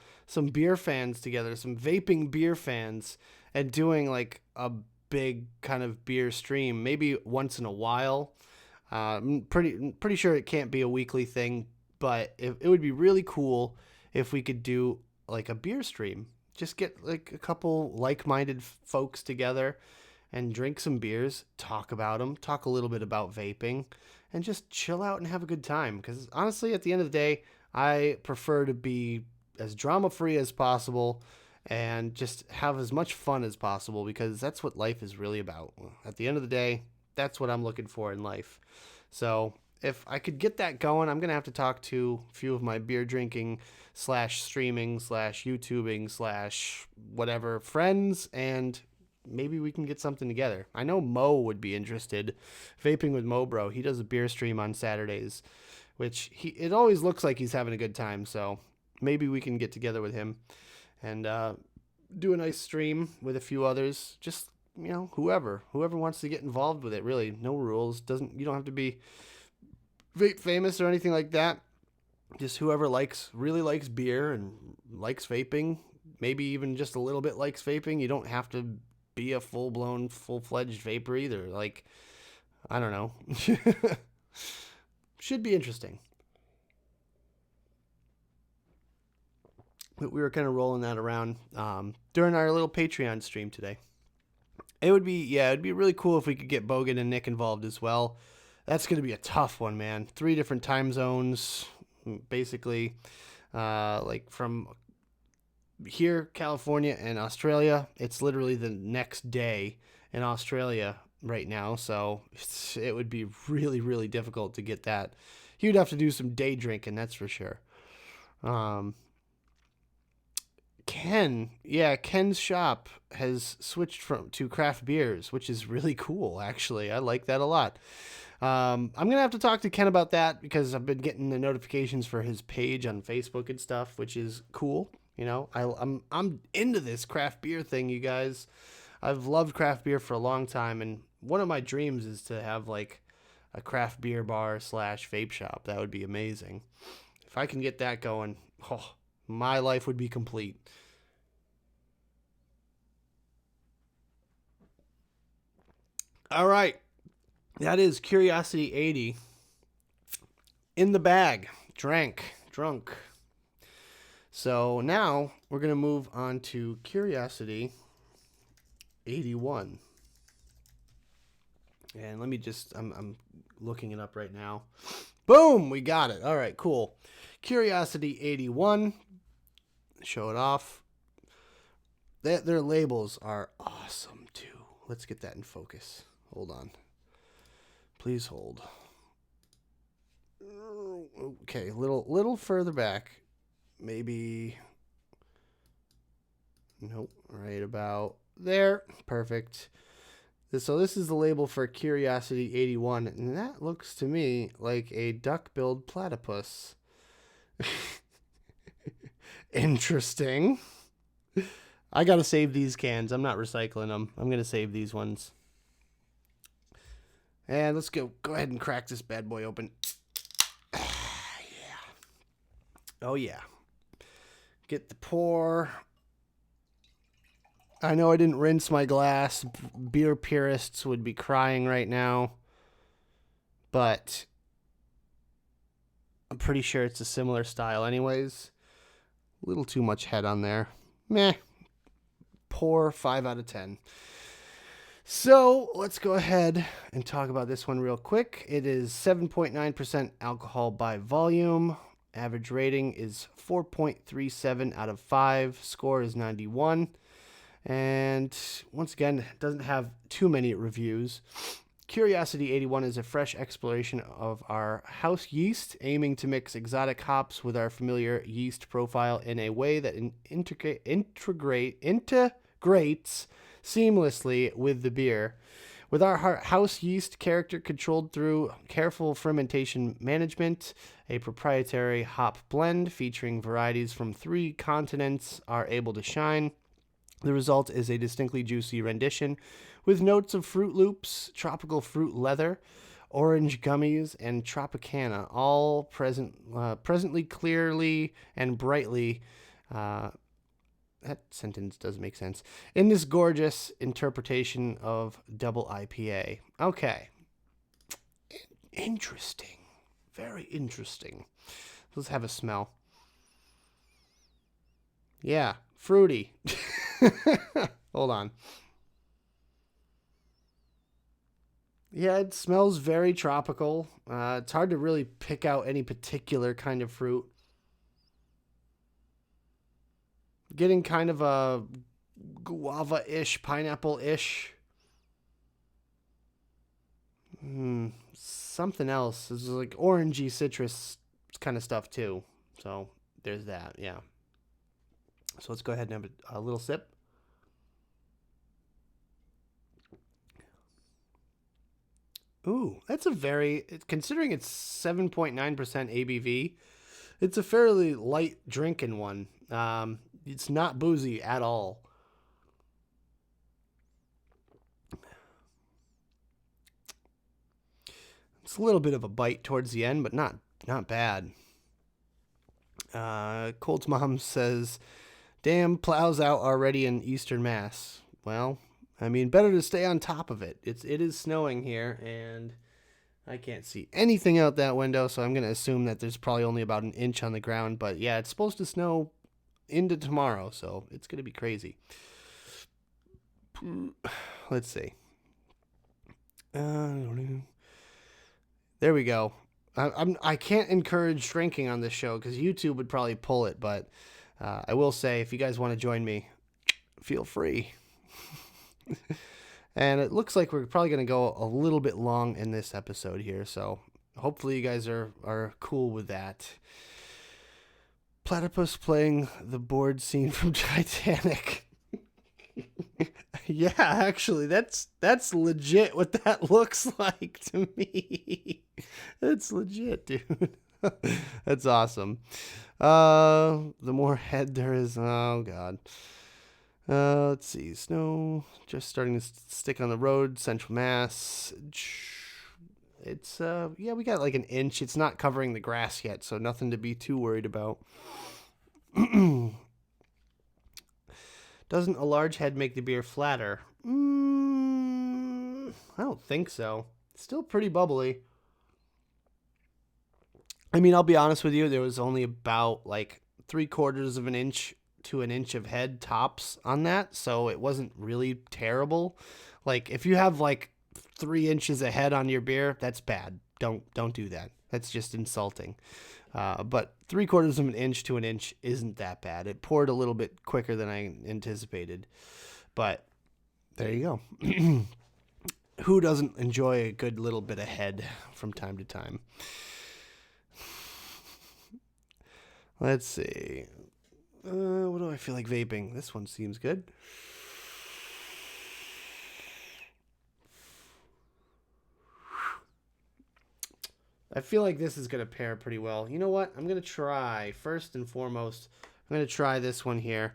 beer fans together, some vaping beer fans, and doing like a big kind of beer stream, maybe once in a while. Pretty sure it can't be a weekly thing, but it would be really cool if we could do like a beer stream. Just get like a couple like-minded folks together and drink some beers, talk about them, talk a little bit about vaping, and just chill out and have a good time. Because honestly, at the end of the day, I prefer to be as drama-free as possible and just have as much fun as possible, because that's what life is really about. At the end of the day, that's what I'm looking for in life. So if I could get that going, I'm going to have to talk to a few of my beer drinking / streaming / YouTubing / whatever friends, and maybe we can get something together. I know Mo would be interested. Vaping with Mo Bro. He does a beer stream on Saturdays, which it always looks like he's having a good time. So maybe we can get together with him and do a nice stream with a few others. Just, whoever wants to get involved with it. Really, no rules. You don't have to be vape famous or anything like that. Just whoever really likes beer and likes vaping, maybe even just a little bit likes vaping. You don't have to be a full-fledged vapor either. Like, I don't know. Should be interesting. But we were kind of rolling that around during our little Patreon stream today. It'd be really cool if we could get Bogan and Nick involved as well. That's going to be a tough one, man. 3 different time zones, basically, like from here, California, and Australia. It's literally the next day in Australia right now, so it would be really, really difficult to get that. You'd have to do some day drinking, that's for sure. Ken's shop has switched to craft beers, which is really cool, actually. I like that a lot. I'm going to have to talk to Ken about that, because I've been getting the notifications for his page on Facebook and stuff, which is cool. I'm into this craft beer thing, you guys. I've loved craft beer for a long time, and one of my dreams is to have like a craft beer bar / vape shop. That would be amazing. If I can get that going, my life would be complete. All right. That is Curiosity 80. In the bag. Drunk. So now we're going to move on to Curiosity 81. And let me I'm looking it up right now. Boom, we got it. All right, cool. Curiosity 81. Show it off. Their labels are awesome too. Let's get that in focus. Hold on. Please hold. Okay, little further back. Maybe. Nope, right about there. Perfect. So this is the label for Curiosity 81, and that looks to me like a duck-billed platypus. Interesting. I gotta save these cans. I'm not recycling them. I'm gonna save these ones. And let's go ahead and crack this bad boy open. Yeah. Oh yeah. Get the pour. I know I didn't rinse my glass. Beer purists would be crying right now. But I'm pretty sure it's a similar style anyways. A little too much head on there. Meh. Pour 5 out of 10. So let's go ahead and talk about this one real quick. It is 7.9% alcohol by volume. Average rating is 4.37 out of 5. Score is 91. And once again, it doesn't have too many reviews. Curiosity 81 is a fresh exploration of our house yeast, aiming to mix exotic hops with our familiar yeast profile in a way that integrates seamlessly with the beer. With our house yeast character controlled through careful fermentation management, a proprietary hop blend featuring varieties from 3 continents are able to shine. The result is a distinctly juicy rendition with notes of Fruit Loops, tropical fruit leather, orange gummies, and Tropicana, all presently clearly and brightly. That sentence does make sense. In this gorgeous interpretation of double IPA. Okay. Interesting. Very interesting. Let's have a smell. Yeah, fruity. Hold on. Yeah, it smells very tropical. It's hard to really pick out any particular kind of fruit. Getting kind of a guava-ish, pineapple-ish. Something else. This is like orangey citrus kind of stuff too. So there's that, yeah. So let's go ahead and have a little sip. Ooh, that's a very, considering it's 7.9% ABV, it's a fairly light drinking one. It's not boozy at all. It's a little bit of a bite towards the end, but not bad. Colt's mom says, "Damn, plows out already in Eastern Mass." Well, I mean, better to stay on top of it. It is snowing here, and I can't see anything out that window, so I'm going to assume that there's probably only about an inch on the ground. But yeah, it's supposed to snow into tomorrow, so it's going to be crazy. Let's see. There we go. I can't encourage drinking on this show because YouTube would probably pull it, but I will say if you guys want to join me, feel free. And it looks like we're probably going to go a little bit long in this episode here, so hopefully you guys are cool with that. Platypus playing the board scene from Titanic. Yeah, actually, that's legit what that looks like to me. That's legit, dude. That's awesome. The more head there is, oh god. Let's see, snow just starting to stick on the road, Central Mass. It's yeah, we got like an inch. It's not covering the grass yet, so nothing to be too worried about. Doesn't a large head make the beer flatter? I don't think so. It's still pretty bubbly. I mean, I'll be honest with you, there was only about like 3/4 of an inch to an inch of head tops on that, so it wasn't really terrible. Like if you have like 3 inches of head on your beer, that's bad. Don't do that. That's just insulting. But 3/4 of an inch to an inch isn't that bad. It poured a little bit quicker than I anticipated, but there you go. Who doesn't enjoy a good little bit of head from time to time? Let's see. What do I feel like vaping? This one seems good. I feel like this is going to pair pretty well. You know what? I'm going to try, first and foremost, I'm going to try this one here.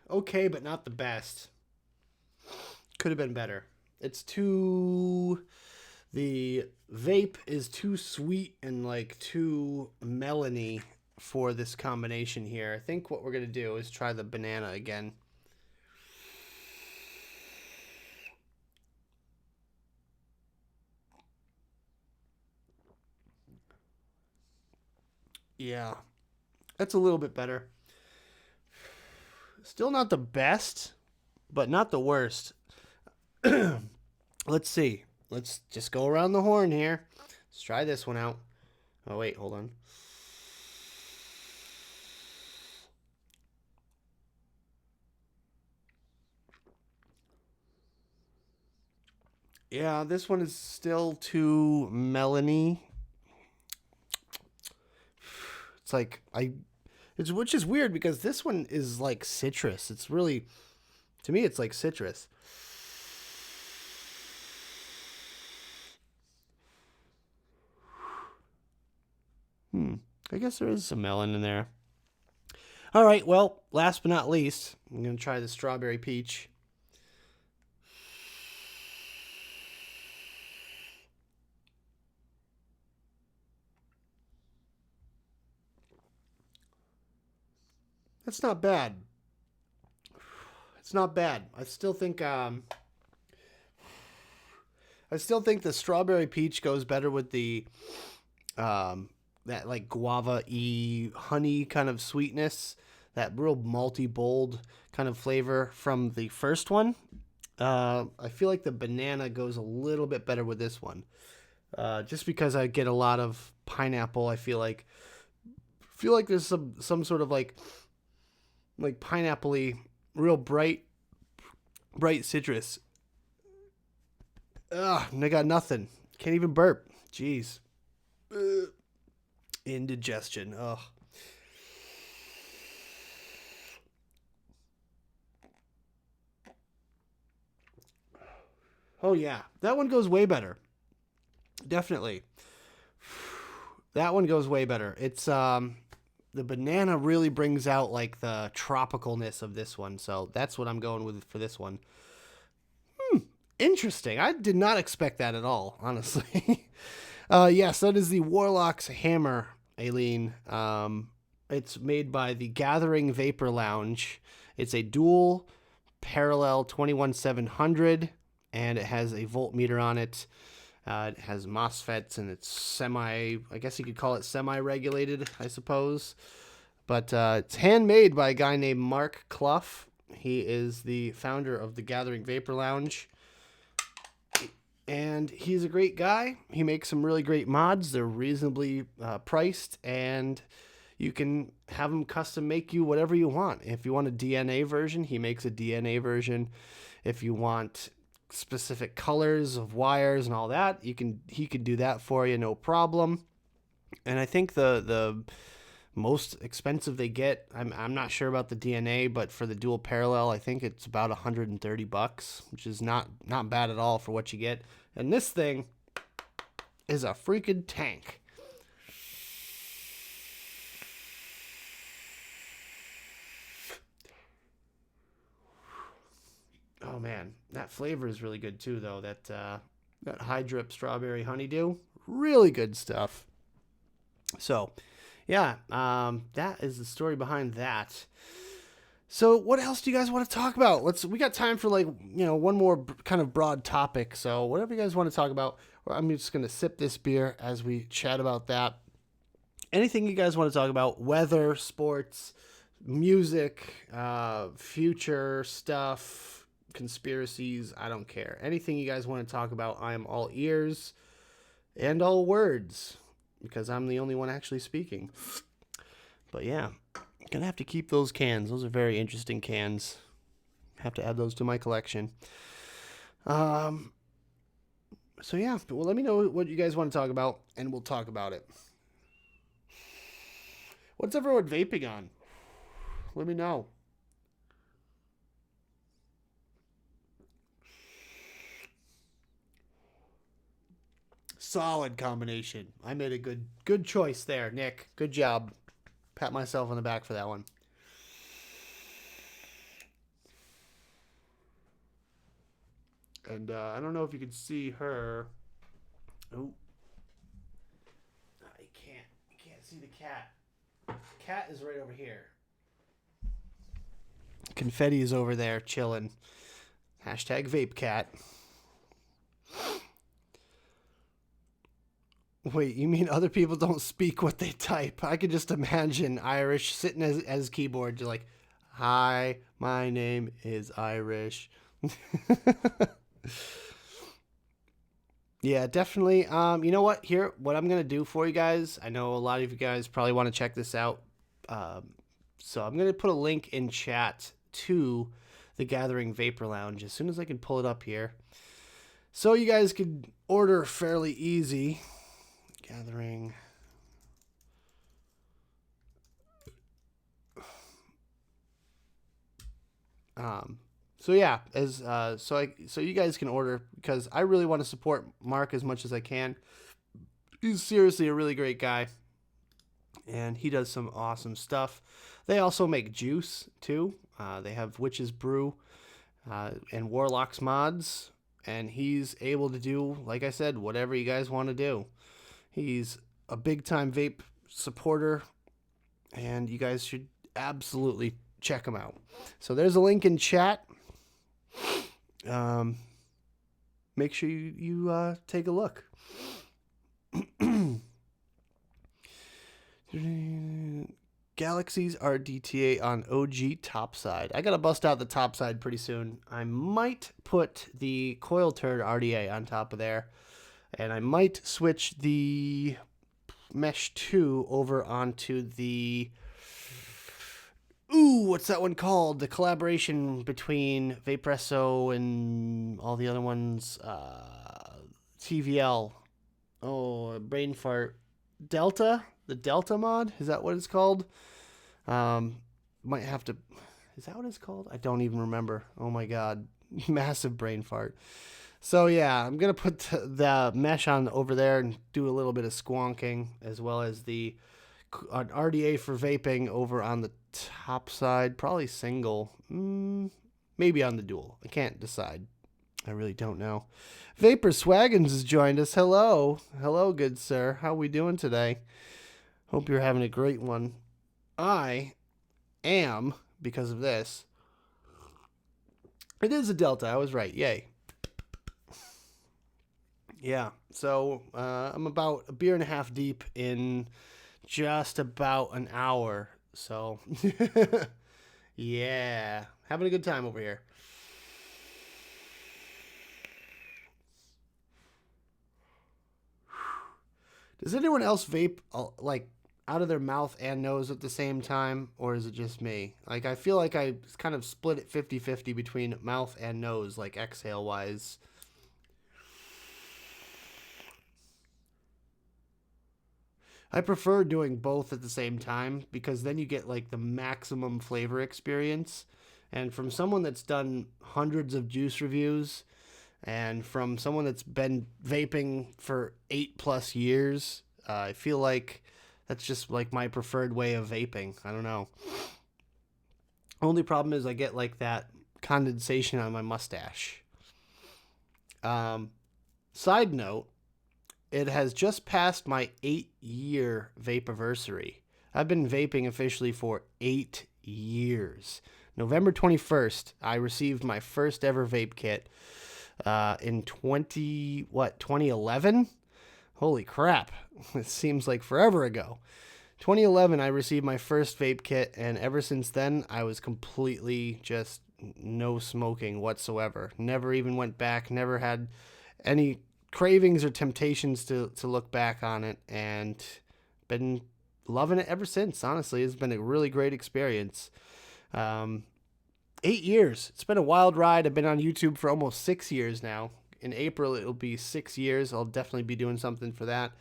Okay, but not the best. Could have been better. It's too... The vape is too sweet and like too melony for this combination here. I think what we're going to do is try the banana again. Yeah, that's a little bit better. Still not the best, but not the worst. Let's see. Let's just go around the horn here. Let's try this one out. Oh, wait, hold on. Yeah, this one is still too melony. It's like, which is weird because this one is like citrus. It's really To me, it's like citrus. I guess there is some melon in there. All right, well, last but not least, I'm going to try the strawberry peach. That's not bad. It's not bad. I still think the strawberry peach goes better with the that like guava-y honey kind of sweetness, that real malty bold kind of flavor from the first one. I feel like the banana goes a little bit better with this one. Just because I get a lot of pineapple, I feel like there's some sort of like pineapple-y, real bright citrus. And I got nothing. Can't even burp. Jeez. Indigestion. Ugh. Oh yeah, that one goes way better. Definitely. That one goes way better. It's the banana really brings out like the tropicalness of this one, so that's what I'm going with for this one. Interesting. I did not expect that at all, honestly. Yes, that is the Warlock's Hammer, Aileen. It's made by the Gathering Vapor Lounge. It's a dual parallel 21700, and it has a voltmeter on it. It has MOSFETs, and it's I guess you could call it semi-regulated, I suppose. But it's handmade by a guy named Mark Clough. He is the founder of the Gathering Vapor Lounge. And he's a great guy. He makes some really great mods. They're reasonably priced, and you can have him custom make you whatever you want. If you want a DNA version, he makes a DNA version. If you want specific colors of wires and all that, he can do that for you, no problem. And I think the most expensive they get, I'm not sure about the DNA, but for the dual parallel, I think it's about $130, which is not bad at all for what you get. And this thing is a freaking tank. Oh man, that flavor is really good too, though. That high drip strawberry honeydew, really good stuff. So, yeah, that is the story behind that. So, what else do you guys want to talk about? We got time for one more kind of broad topic. So, whatever you guys want to talk about, I'm just gonna sip this beer as we chat about that. Anything you guys want to talk about? Weather, sports, music, future stuff, conspiracies. I don't care. Anything you guys want to talk about, I am all ears and all words, because I'm the only one actually speaking. But yeah, gonna have to keep those cans. Those are very interesting cans. Have to add those to my collection. So yeah, well, let me know what you guys want to talk about, and we'll talk about it. What's everyone vaping on? Let me know. Solid combination. I made a good choice there, Nick. Good job. Pat myself on the back for that one. And I don't know if you can see her. Oh, you can't see the cat. Cat is right over here. Confetti is over there chilling. Hashtag vape cat. Wait, you mean other people don't speak what they type? I could just imagine Irish sitting as keyboard, just like, "Hi, my name is Irish." Yeah, definitely. You know what? Here, what I'm gonna do for you guys. I know a lot of you guys probably want to check this out. So I'm gonna put a link in chat to the Gathering Vapor Lounge as soon as I can pull it up here, so you guys could order fairly easy. Gathering. So yeah, so you guys can order because I really want to support Mark as much as I can. He's seriously a really great guy, and he does some awesome stuff. They also make juice too. They have Witch's Brew and Warlock's mods, and he's able to do, like I said, whatever you guys want to do. He's a big time vape supporter, and you guys should absolutely check him out. So there's a link in chat. Make sure you take a look. Galaxies are DTA on OG topside. I gotta bust out the topside pretty soon. I might put the coil turd RDA on top of there, and I might switch the Mesh 2 over onto the... Ooh, what's that one called? The collaboration between Vapresso and all the other ones. TVL. Oh, brain fart. Delta? The Delta mod? Is that what it's called? Might have to... Is that what it's called? I don't even remember. Oh my god. Massive brain fart. So yeah, I'm going to put the mesh on over there and do a little bit of squonking, as well as the RDA for vaping over on the top side. Probably single. Maybe on the dual. I can't decide. I really don't know. Vapor Swaggins has joined us. Hello. Hello, good sir. How we doing today? Hope you're having a great one. I am, because of this. It is a Delta. I was right. Yay. Yeah. So I'm about a beer and a half deep in just about an hour. So, yeah. Having a good time over here. Does anyone else vape like out of their mouth and nose at the same time, or is it just me? Like, I feel like I kind of split it 50-50 between mouth and nose, like exhale wise. I prefer doing both at the same time because then you get like the maximum flavor experience. And from someone that's done hundreds of juice reviews, and from someone that's been vaping for 8+ years, I feel like that's just like my preferred way of vaping. I don't know. Only problem is I get like that condensation on my mustache. Side note, it has just passed my 8-year vapiversary. I've been vaping officially for 8 years. November 21st, I received my first ever vape kit in 2011? Holy crap. It seems like forever ago. 2011, I received my first vape kit, and ever since then, I was completely just no smoking whatsoever. Never even went back, never had any cravings or temptations to look back on it, and been loving it ever since. Honestly, it's been a really great experience. 8 years. It's been a wild ride. I've been on YouTube for almost 6 years now. In April, it'll be 6 years. I'll definitely be doing something for that.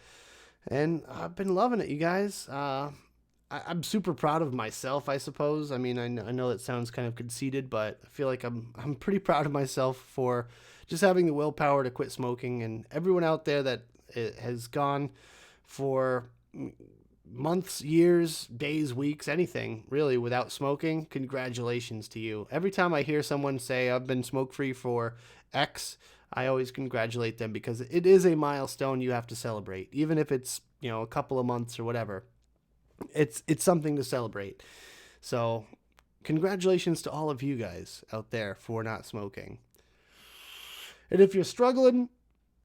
And I've been loving it, you guys. I'm super proud of myself, I suppose. I mean, I know that sounds kind of conceited, but I feel like I'm pretty proud of myself for just having the willpower to quit smoking. And everyone out there that has gone for months, years, days, weeks, anything really without smoking, congratulations to you. Every time I hear someone say I've been smoke free for X, I always congratulate them because it is a milestone you have to celebrate, even if it's, a couple of months or whatever. It's something to celebrate. So congratulations to all of you guys out there for not smoking. And if you're struggling,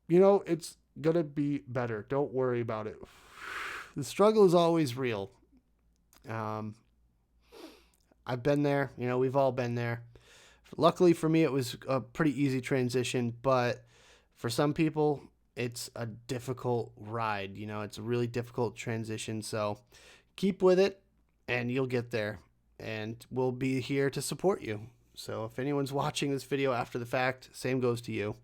it's gonna be better. Don't worry about it. The struggle is always real. I've been there. We've all been there. Luckily for me, it was a pretty easy transition, but for some people, it's a difficult ride. It's a really difficult transition. So keep with it, and you'll get there. And we'll be here to support you. So if anyone's watching this video after the fact, same goes to you.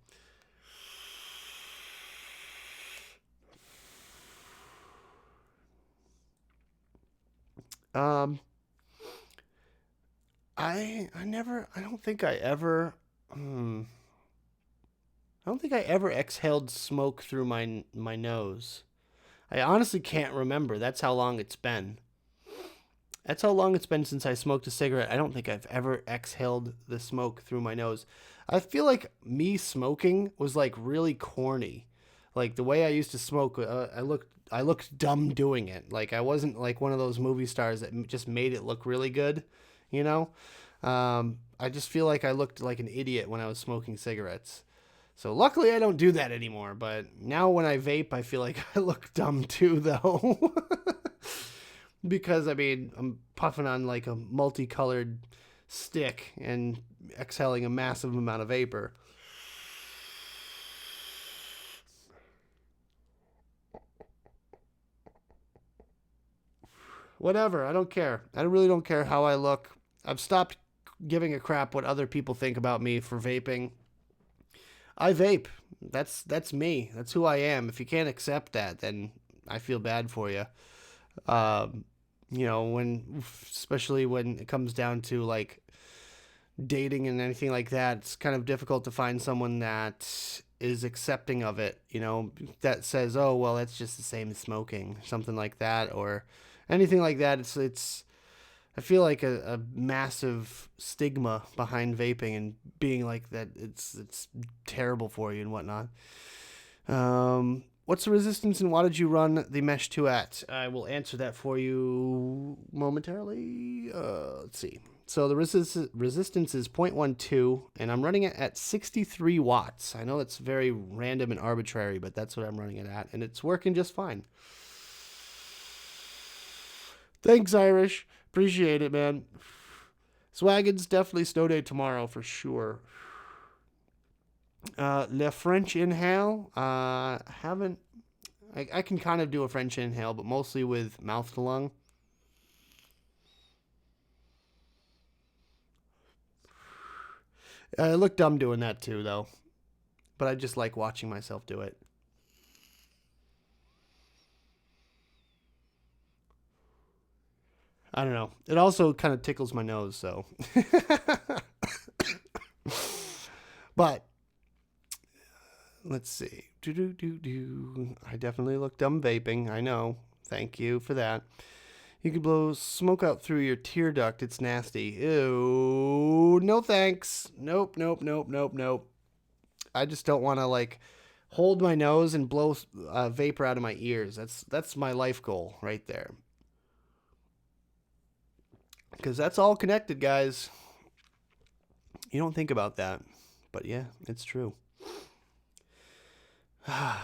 I don't think I ever, I don't think I ever exhaled smoke through my nose. I honestly can't remember. That's how long it's been. That's how long it's been since I smoked a cigarette. I don't think I've ever exhaled the smoke through my nose. I feel like me smoking was like really corny. Like the way I used to smoke, I looked dumb doing it. Like I wasn't like one of those movie stars that just made it look really good, you know? I just feel like I looked like an idiot when I was smoking cigarettes. So luckily I don't do that anymore, but now when I vape, I feel like I look dumb too though. Because I mean, I'm puffing on like a multicolored stick and exhaling a massive amount of vapor. Whatever, I don't care. I really don't care how I look. I've stopped giving a crap what other people think about me for vaping. I vape. That's me. That's who I am. If you can't accept that, then I feel bad for you. Um, especially when it comes down to like dating and anything like that, it's kind of difficult to find someone that is accepting of it, that says, "Oh, well, that's just the same as smoking," something like that, or anything like that. It's I feel like a massive stigma behind vaping and being like that. It's terrible for you and whatnot. What's the resistance and why did you run the Mesh 2 at? I will answer that for you momentarily. Let's see. So the resistance is 0.12, and I'm running it at 63 watts. I know that's very random and arbitrary, but that's what I'm running it at, and it's working just fine. Thanks, Irish. Appreciate it, man. Swaggins, definitely snow day tomorrow for sure. Le French inhale. Haven't. I can kind of do a French inhale, but mostly with mouth to lung. I look dumb doing that too, though. But I just like watching myself do it. I don't know. It also kind of tickles my nose, so. But let's see. I definitely look dumb vaping. I know. Thank you for that. You can blow smoke out through your tear duct. It's nasty. Ew. No thanks. Nope. I just don't want to like hold my nose and blow vapor out of my ears. That's my life goal right there. Because that's all connected, guys. You don't think about that. But yeah, it's true. I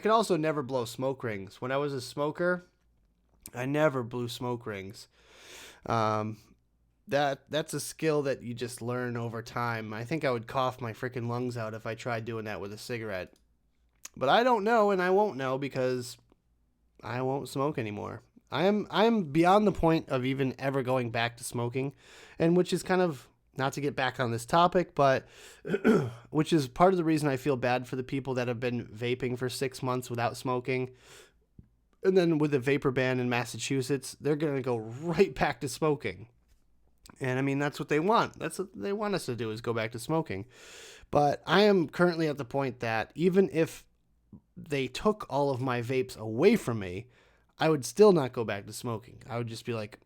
could also never blow smoke rings. When I was a smoker, I never blew smoke rings. Um, that's a skill that you just learn over time. I think I would cough my freaking lungs out if I tried doing that with a cigarette. But I don't know, and I won't know because I won't smoke anymore. I'm beyond the point of even ever going back to smoking, and which is kind of not to get back on this topic, but which is part of the reason I feel bad for the people that have been vaping for 6 months without smoking. And then with the vapor ban in Massachusetts, they're going to go right back to smoking. And I mean, that's what they want. That's what they want us to do is go back to smoking. But I am currently at the point that even if they took all of my vapes away from me, I would still not go back to smoking. I would just be like,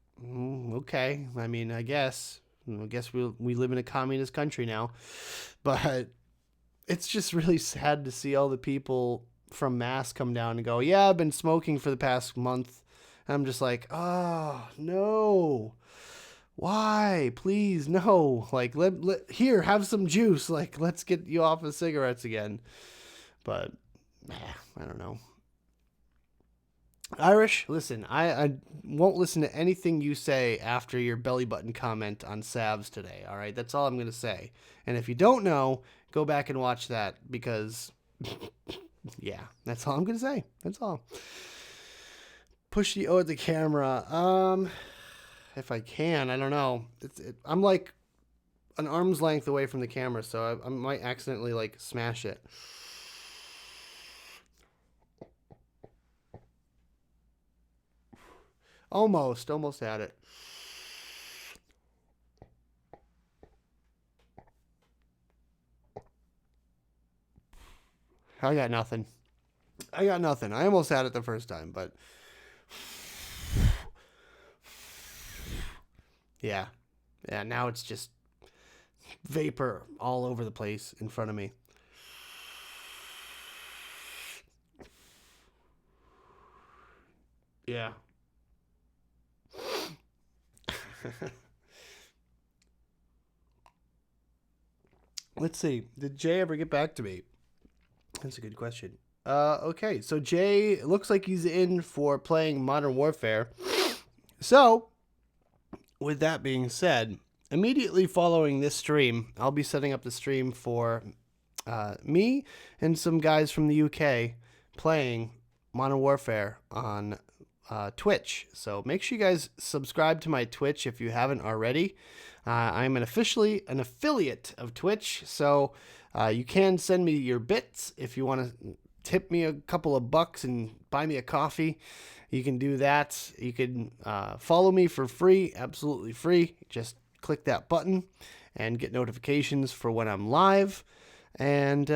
okay. I mean, I guess we live in a communist country now. But it's just really sad to see all the people from Mass come down and go, yeah, I've been smoking for the past month. And I'm just like, oh, no. Why? Please, no. Like, here, have some juice. Like, let's get you off of cigarettes again. But, I don't know. Irish, listen, I won't listen to anything you say after your belly button comment on Savs today, all right? That's all I'm going to say. And if you don't know, go back and watch that because, yeah, that's all I'm going to say. That's all. Push the O at the camera. If I can, I don't know. I'm like an arm's length away from the camera, so I might accidentally like smash it. Almost had it. I got nothing. I almost had it the first time, but yeah. Yeah, now it's just vapor all over the place in front of me. Yeah. Let's see. Did Jay ever get back to me? That's a good question. Okay, so Jay looks like he's in for playing Modern Warfare. So, with that being said, immediately following this stream, I'll be setting up the stream for me and some guys from the UK playing Modern Warfare on Twitch. So make sure you guys subscribe to my Twitch if you haven't already. I'm officially an affiliate of Twitch, so you can send me your bits if you want to tip me a couple of bucks and buy me a coffee. You can do that. You can follow me for free, absolutely free. Just click that button and get notifications for when I'm live. And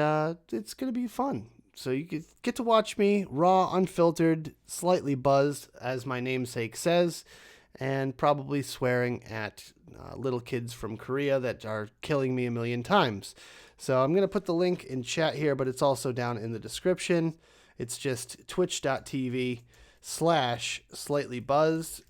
it's going to be fun. So you get to watch me raw, unfiltered, slightly buzzed, as my namesake says, and probably swearing at little kids from Korea that are killing me a million times. So I'm going to put the link in chat here, but it's also down in the description. It's just twitch.tv/slightlybuzzed.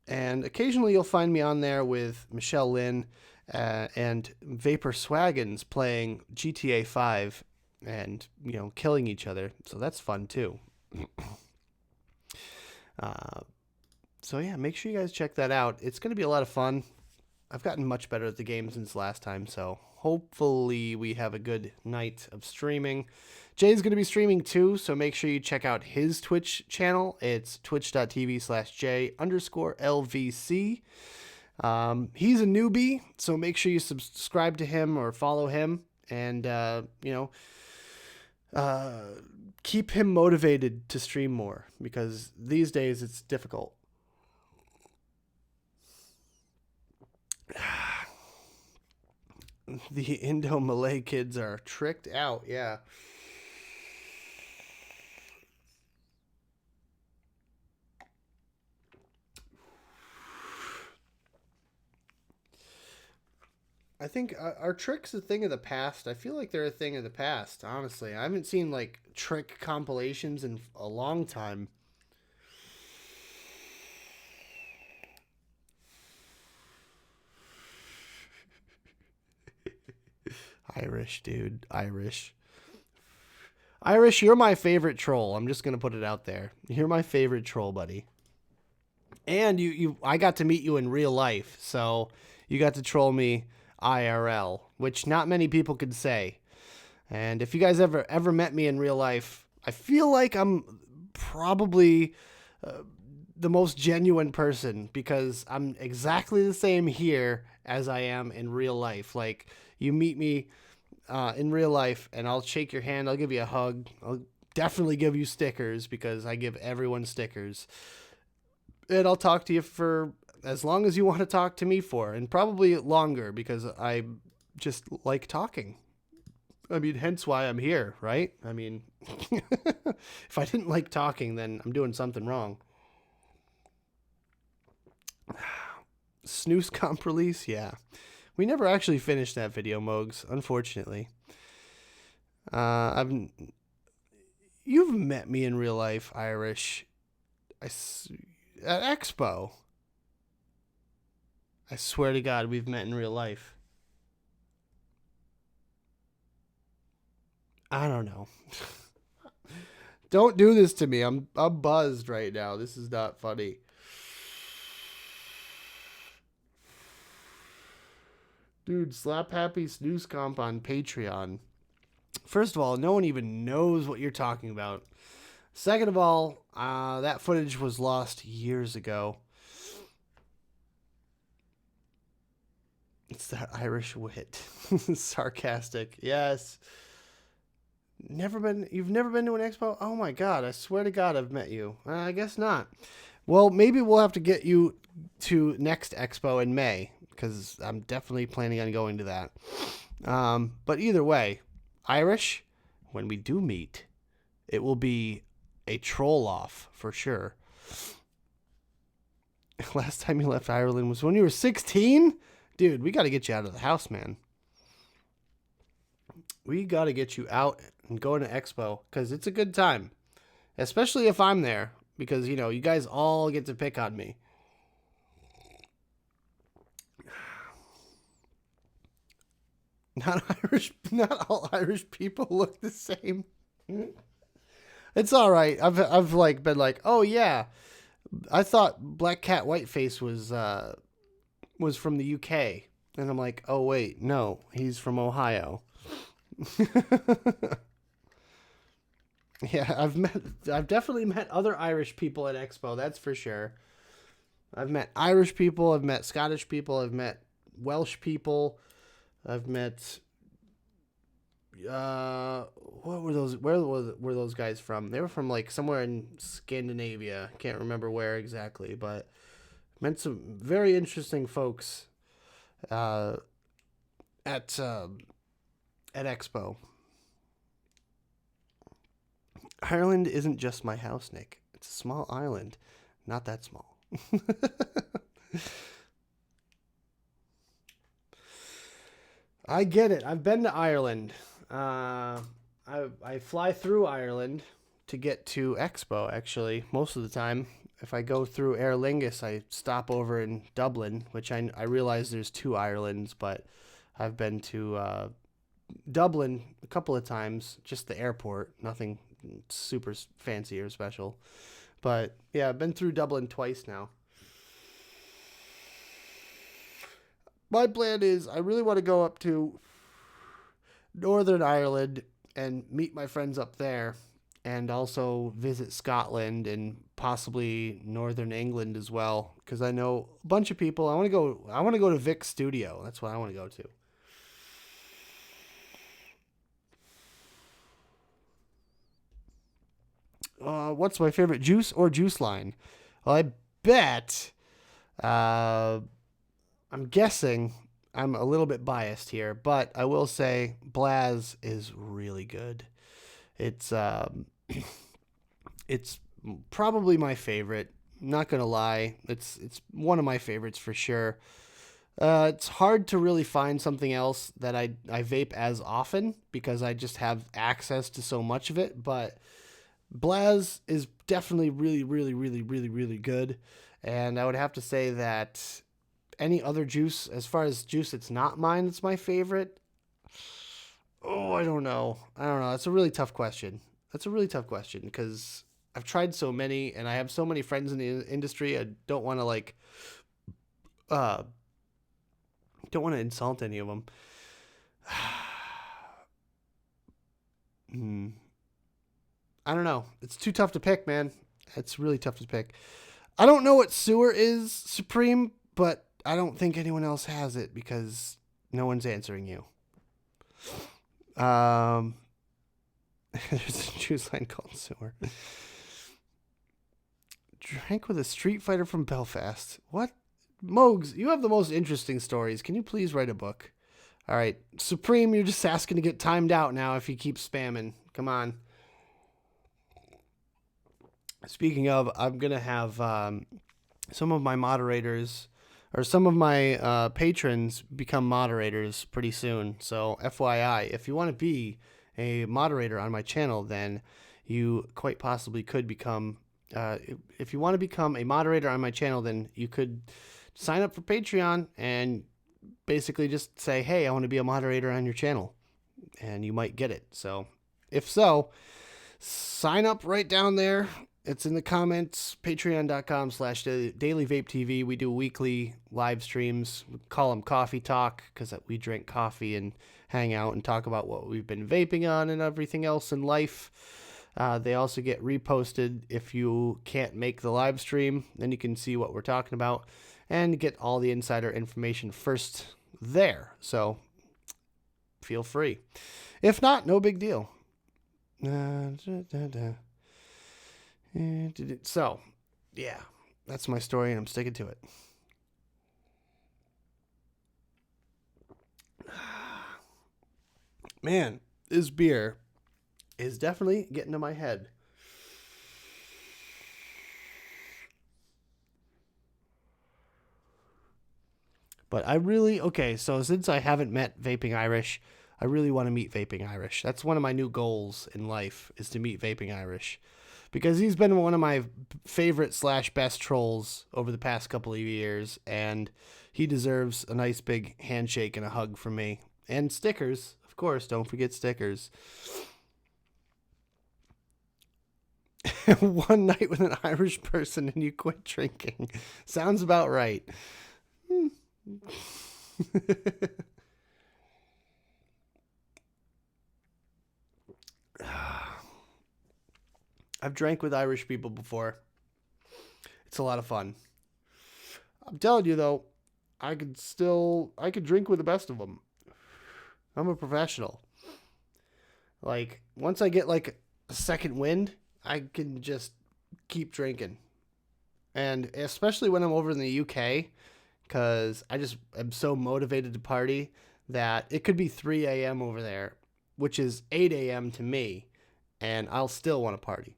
And occasionally you'll find me on there with Michelle Lynn and Vapor Swaggins playing GTA 5 and, killing each other. So that's fun too. So yeah, make sure you guys check that out. It's going to be a lot of fun. I've gotten much better at the game since last time, so hopefully we have a good night of streaming. Jay's going to be streaming too, so make sure you check out his Twitch channel. It's twitch.tv/J_LVC. He's a newbie, so make sure you subscribe to him or follow him, and keep him motivated to stream more, because these days it's difficult. The Indo-Malay kids are tricked out, yeah. I think are tricks a thing of the past? I feel like they're a thing of the past, honestly. I haven't seen, like, trick compilations in a long time. Irish, dude. Irish. Irish, you're my favorite troll. I'm just going to put it out there. You're my favorite troll, buddy. And I got to meet you in real life, so you got to troll me IRL, which not many people could say. And if you guys ever met me in real life, I feel like I'm probably the most genuine person, because I'm exactly the same here as I am in real life. Like, you meet me in real life and I'll shake your hand, I'll give you a hug, I'll definitely give you stickers because I give everyone stickers. And I'll talk to you for as long as you want to talk to me for, and probably longer, because I just like talking. I mean, hence why I'm here, right? I mean, if I didn't like talking, then I'm doing something wrong. Snooze comp release? Yeah. We never actually finished that video, Mogs, unfortunately. You've met me in real life, Irish. At Expo. I swear to God, we've met in real life. I don't know. Don't do this to me. I'm buzzed right now. This is not funny. Dude, slap happy snooze comp on Patreon. First of all, no one even knows what you're talking about. Second of all, that footage was lost years ago. It's that Irish wit. Sarcastic. Yes. You've never been to an expo? Oh my God. I swear to God I've met you. I guess not. Well, maybe we'll have to get you to next expo in May, because I'm definitely planning on going to that. But either way, Irish, when we do meet, it will be a troll off for sure. Last time you left Ireland was when you were 16? Dude, we got to get you out of the house, man. We got to get you out and go to expo, because it's a good time. Especially if I'm there, because, you know, you guys all get to pick on me. Not all Irish people look the same. It's all right. I've like been like, "Oh yeah, I thought Black Cat Whiteface was from the UK." And I'm like, "Oh wait, no, he's from Ohio." Yeah, I've definitely met other Irish people at Expo, that's for sure. I've met Irish people, I've met Scottish people, I've met Welsh people, I've met what were those? Where were those guys from? They were from like somewhere in Scandinavia. Can't remember where exactly, but met some very interesting folks at Expo. Ireland isn't just my house, Nick. It's a small island, not that small. I get it. I've been to Ireland. I fly through Ireland to get to Expo, actually, most of the time. If I go through Aer Lingus, I stop over in Dublin, which I realize there's two Irelands, but I've been to Dublin a couple of times, just the airport, nothing super fancy or special. But yeah, I've been through Dublin twice now. My plan is I really want to go up to Northern Ireland and meet my friends up there, and also visit Scotland and possibly Northern England as well, because I know a bunch of people. I want to go to Vic's studio. That's what I want to go to. What's my favorite juice or juice line? Well, I bet. I'm guessing I'm a little bit biased here, but I will say Blaz is really good. It's it's probably my favorite. Not gonna lie, it's one of my favorites for sure. It's hard to really find something else that I vape as often, because I just have access to so much of it. But Blaz is definitely really, really, really, really, really good. And I would have to say that any other juice, as far as juice it's not mine, it's my favorite. Oh, I don't know. That's a really tough question. Because I've tried so many, and I have so many friends in the industry. I don't want to don't want to insult any of them. I don't know. It's too tough to pick, man. It's really tough to pick. I don't know what sewer is, Supreme, but I don't think anyone else has it, because no one's answering you. There's a juice line called sewer. Drank with a street fighter from Belfast. What? Mogs, you have the most interesting stories. Can you please write a book? All right. Supreme, you're just asking to get timed out now if you keep spamming. Come on. Speaking of, I'm going to have some of my moderators, or some of my patrons, become moderators pretty soon. So FYI, if you want to be a moderator on my channel, then you quite possibly could become, if you want to become a moderator on my channel, then you could sign up for Patreon and basically just say, hey, I want to be a moderator on your channel, and you might get it. So if so, sign up right down there. It's in the comments, patreon.com/dailyvapetv. We do weekly live streams. We call them coffee talk, because we drink coffee and hang out and talk about what we've been vaping on and everything else in life. They also get reposted if you can't make the live stream. Then you can see what we're talking about and get all the insider information first there. So feel free. If not, no big deal. So, yeah, that's my story, and I'm sticking to it. Man, this beer is definitely getting to my head. But so since I haven't met Vaping Irish, I really want to meet Vaping Irish. That's one of my new goals in life, is to meet Vaping Irish. Because he's been one of my favorite / best trolls over the past couple of years, and he deserves a nice big handshake and a hug from me. And stickers, of course, don't forget stickers. One night with an Irish person and you quit drinking. Sounds about right. I've drank with Irish people before. It's a lot of fun. I'm telling you though, I could drink with the best of them. I'm a professional. Like, once I get like a second wind, I can just keep drinking. And especially when I'm over in the UK, because I just am so motivated to party that it could be 3 a.m. over there, which is 8 a.m. to me, and I'll still want to party.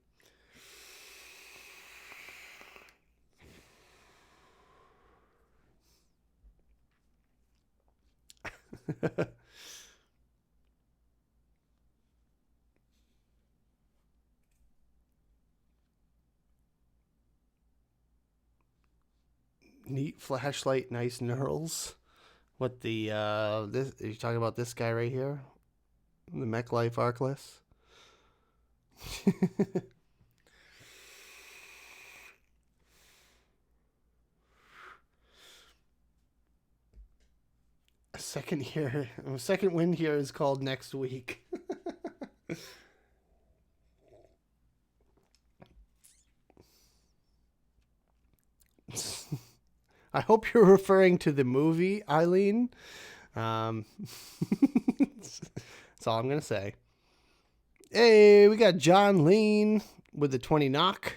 Neat flashlight, nice knurls. What the this are you talking about? This guy right here, the Mech Life Arcless. A second wind here is called next week. I hope you're referring to the movie, Eileen. That's all I'm going to say. Hey, we got John Lean with the 20 knock.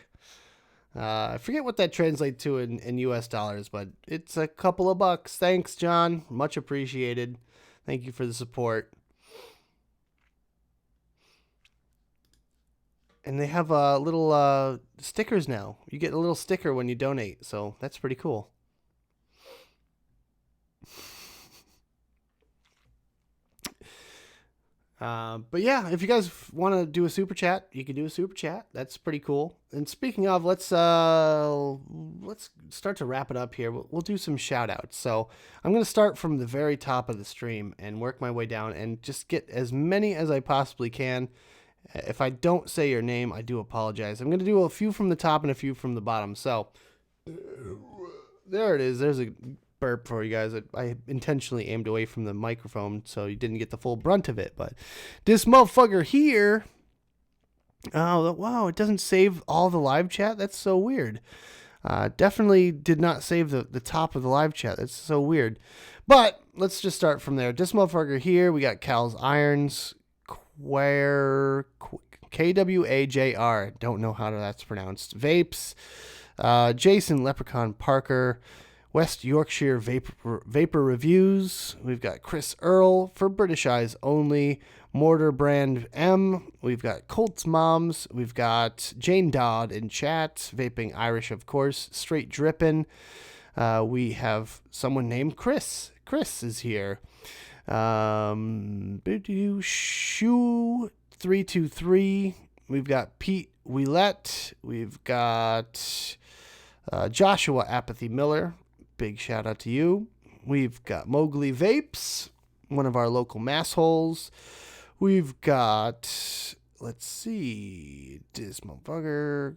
I forget what that translates to in US dollars, but it's a couple of bucks. Thanks, John. Much appreciated. Thank you for the support. And they have little stickers now. You get a little sticker when you donate, so that's pretty cool. But yeah, if you guys want to do a super chat, you can do a super chat. That's pretty cool. And speaking of, let's start to wrap it up here. We'll do some shout outs. So I'm going to start from the very top of the stream and work my way down and just get as many as I possibly can. If I don't say your name, I do apologize. I'm going to do a few from the top and a few from the bottom. So there it is. There's a burp for you guys. I intentionally aimed away from the microphone so you didn't get the full brunt of it. But this motherfucker here, oh wow, it doesn't save all the live chat. That's so weird. Definitely did not save the top of the live chat. That's so weird. But let's just start from there. This motherfucker here, we got Cal's Irons, KWAJR. Don't know how that's pronounced. Vapes, Jason Leprechaun Parker, West Yorkshire Vapor Reviews. We've got Chris Earl for British Eyes Only. Mortar Brand M. We've got Colt's Moms. We've got Jane Dodd in chat. Vaping Irish, of course. Straight Drippin'. We have someone named Chris. Chris is here. Shoe 323. We've got Pete Willette. We've got Joshua Apathy Miller. Big shout out to you. We've got Mowgli Vapes, one of our local massholes. We've got, let's see, this motherfucker.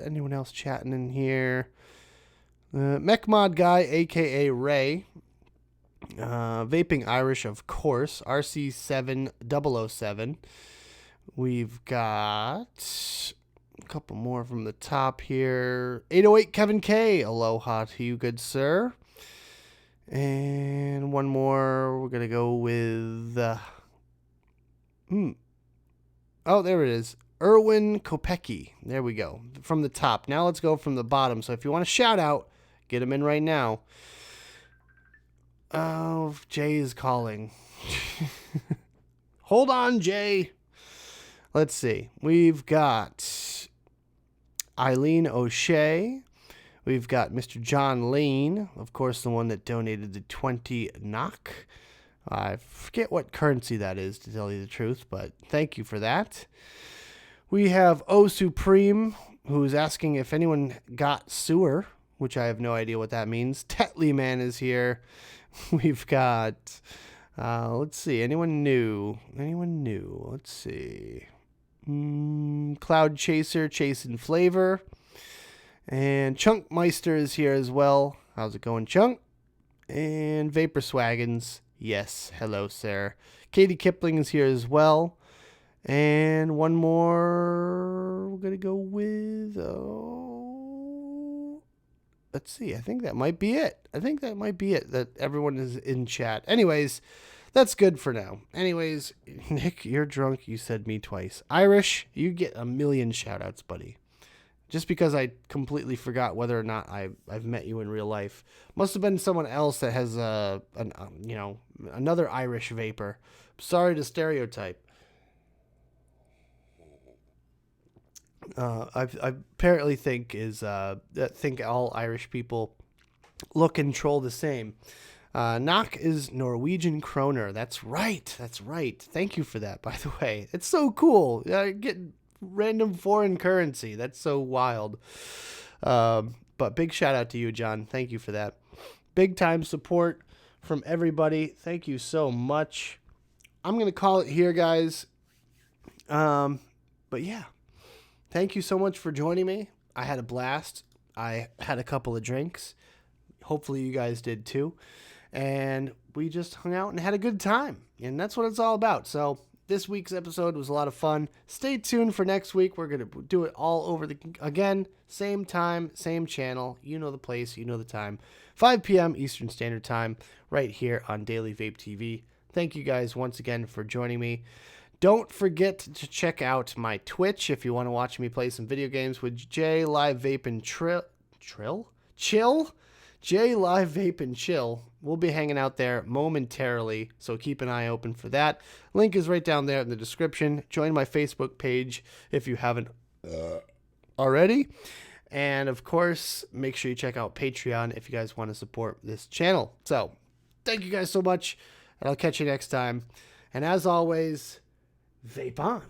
Anyone else chatting in here? Mechmod Guy, aka Ray. Vaping Irish, of course. RC7007. We've got, A couple more from the top here. 808 Kevin K. Aloha to you, good sir. And one more. We're going to go with... Oh, there it is. Erwin Kopecki. There we go. From the top. Now let's go from the bottom. So if you want to shout out, get them in right now. Oh, Jay is calling. Hold on, Jay. Let's see. We've got Eileen O'Shea. We've got Mr. John Lane, of course, the one that donated the 20 NOK. I forget what currency that is, to tell you the truth, but thank you for that. We have O Supreme, who's asking if anyone got sewer, which I have no idea what that means. Tetley Man is here. We've got, let's see, anyone new? Let's see. Cloud Chaser, Chasing Flavor. And Chunk Meister is here as well. How's it going, Chunk? And Vapor Swaggins. Yes, hello, sir. Katie Kipling is here as well. And one more we're going to go with... let's see. I think that might be it. That everyone is in chat. Anyways, that's good for now. Anyways, Nick, you're drunk. You said me twice. Irish, you get a million shout-outs, buddy. Just because I completely forgot whether or not I've met you in real life. Must have been someone else that has another Irish vapor. Sorry to stereotype. I apparently think all Irish people look and troll the same. Knock is Norwegian kroner. That's right. Thank you for that, by the way. It's so cool. Get random foreign currency. That's so wild. But big shout out to you, John. Thank you for that. Big time support from everybody. Thank you so much. I'm going to call it here, guys. But yeah. Thank you so much for joining me. I had a blast. I had a couple of drinks. Hopefully you guys did too. And we just hung out and had a good time. And that's what it's all about. So this week's episode was a lot of fun. Stay tuned for next week. We're going to do it all over again. Same time, same channel. You know the place. You know the time. 5 p.m. Eastern Standard Time right here on Daily Vape TV. Thank you guys once again for joining me. Don't forget to check out my Twitch if you want to watch me play some video games with J Live Vape and Chill. J Live Vape and Chill. We'll be hanging out there momentarily, so keep an eye open for that. Link is right down there in the description. Join my Facebook page if you haven't already. And of course, make sure you check out Patreon if you guys want to support this channel. So, thank you guys so much, and I'll catch you next time. And as always, vape on.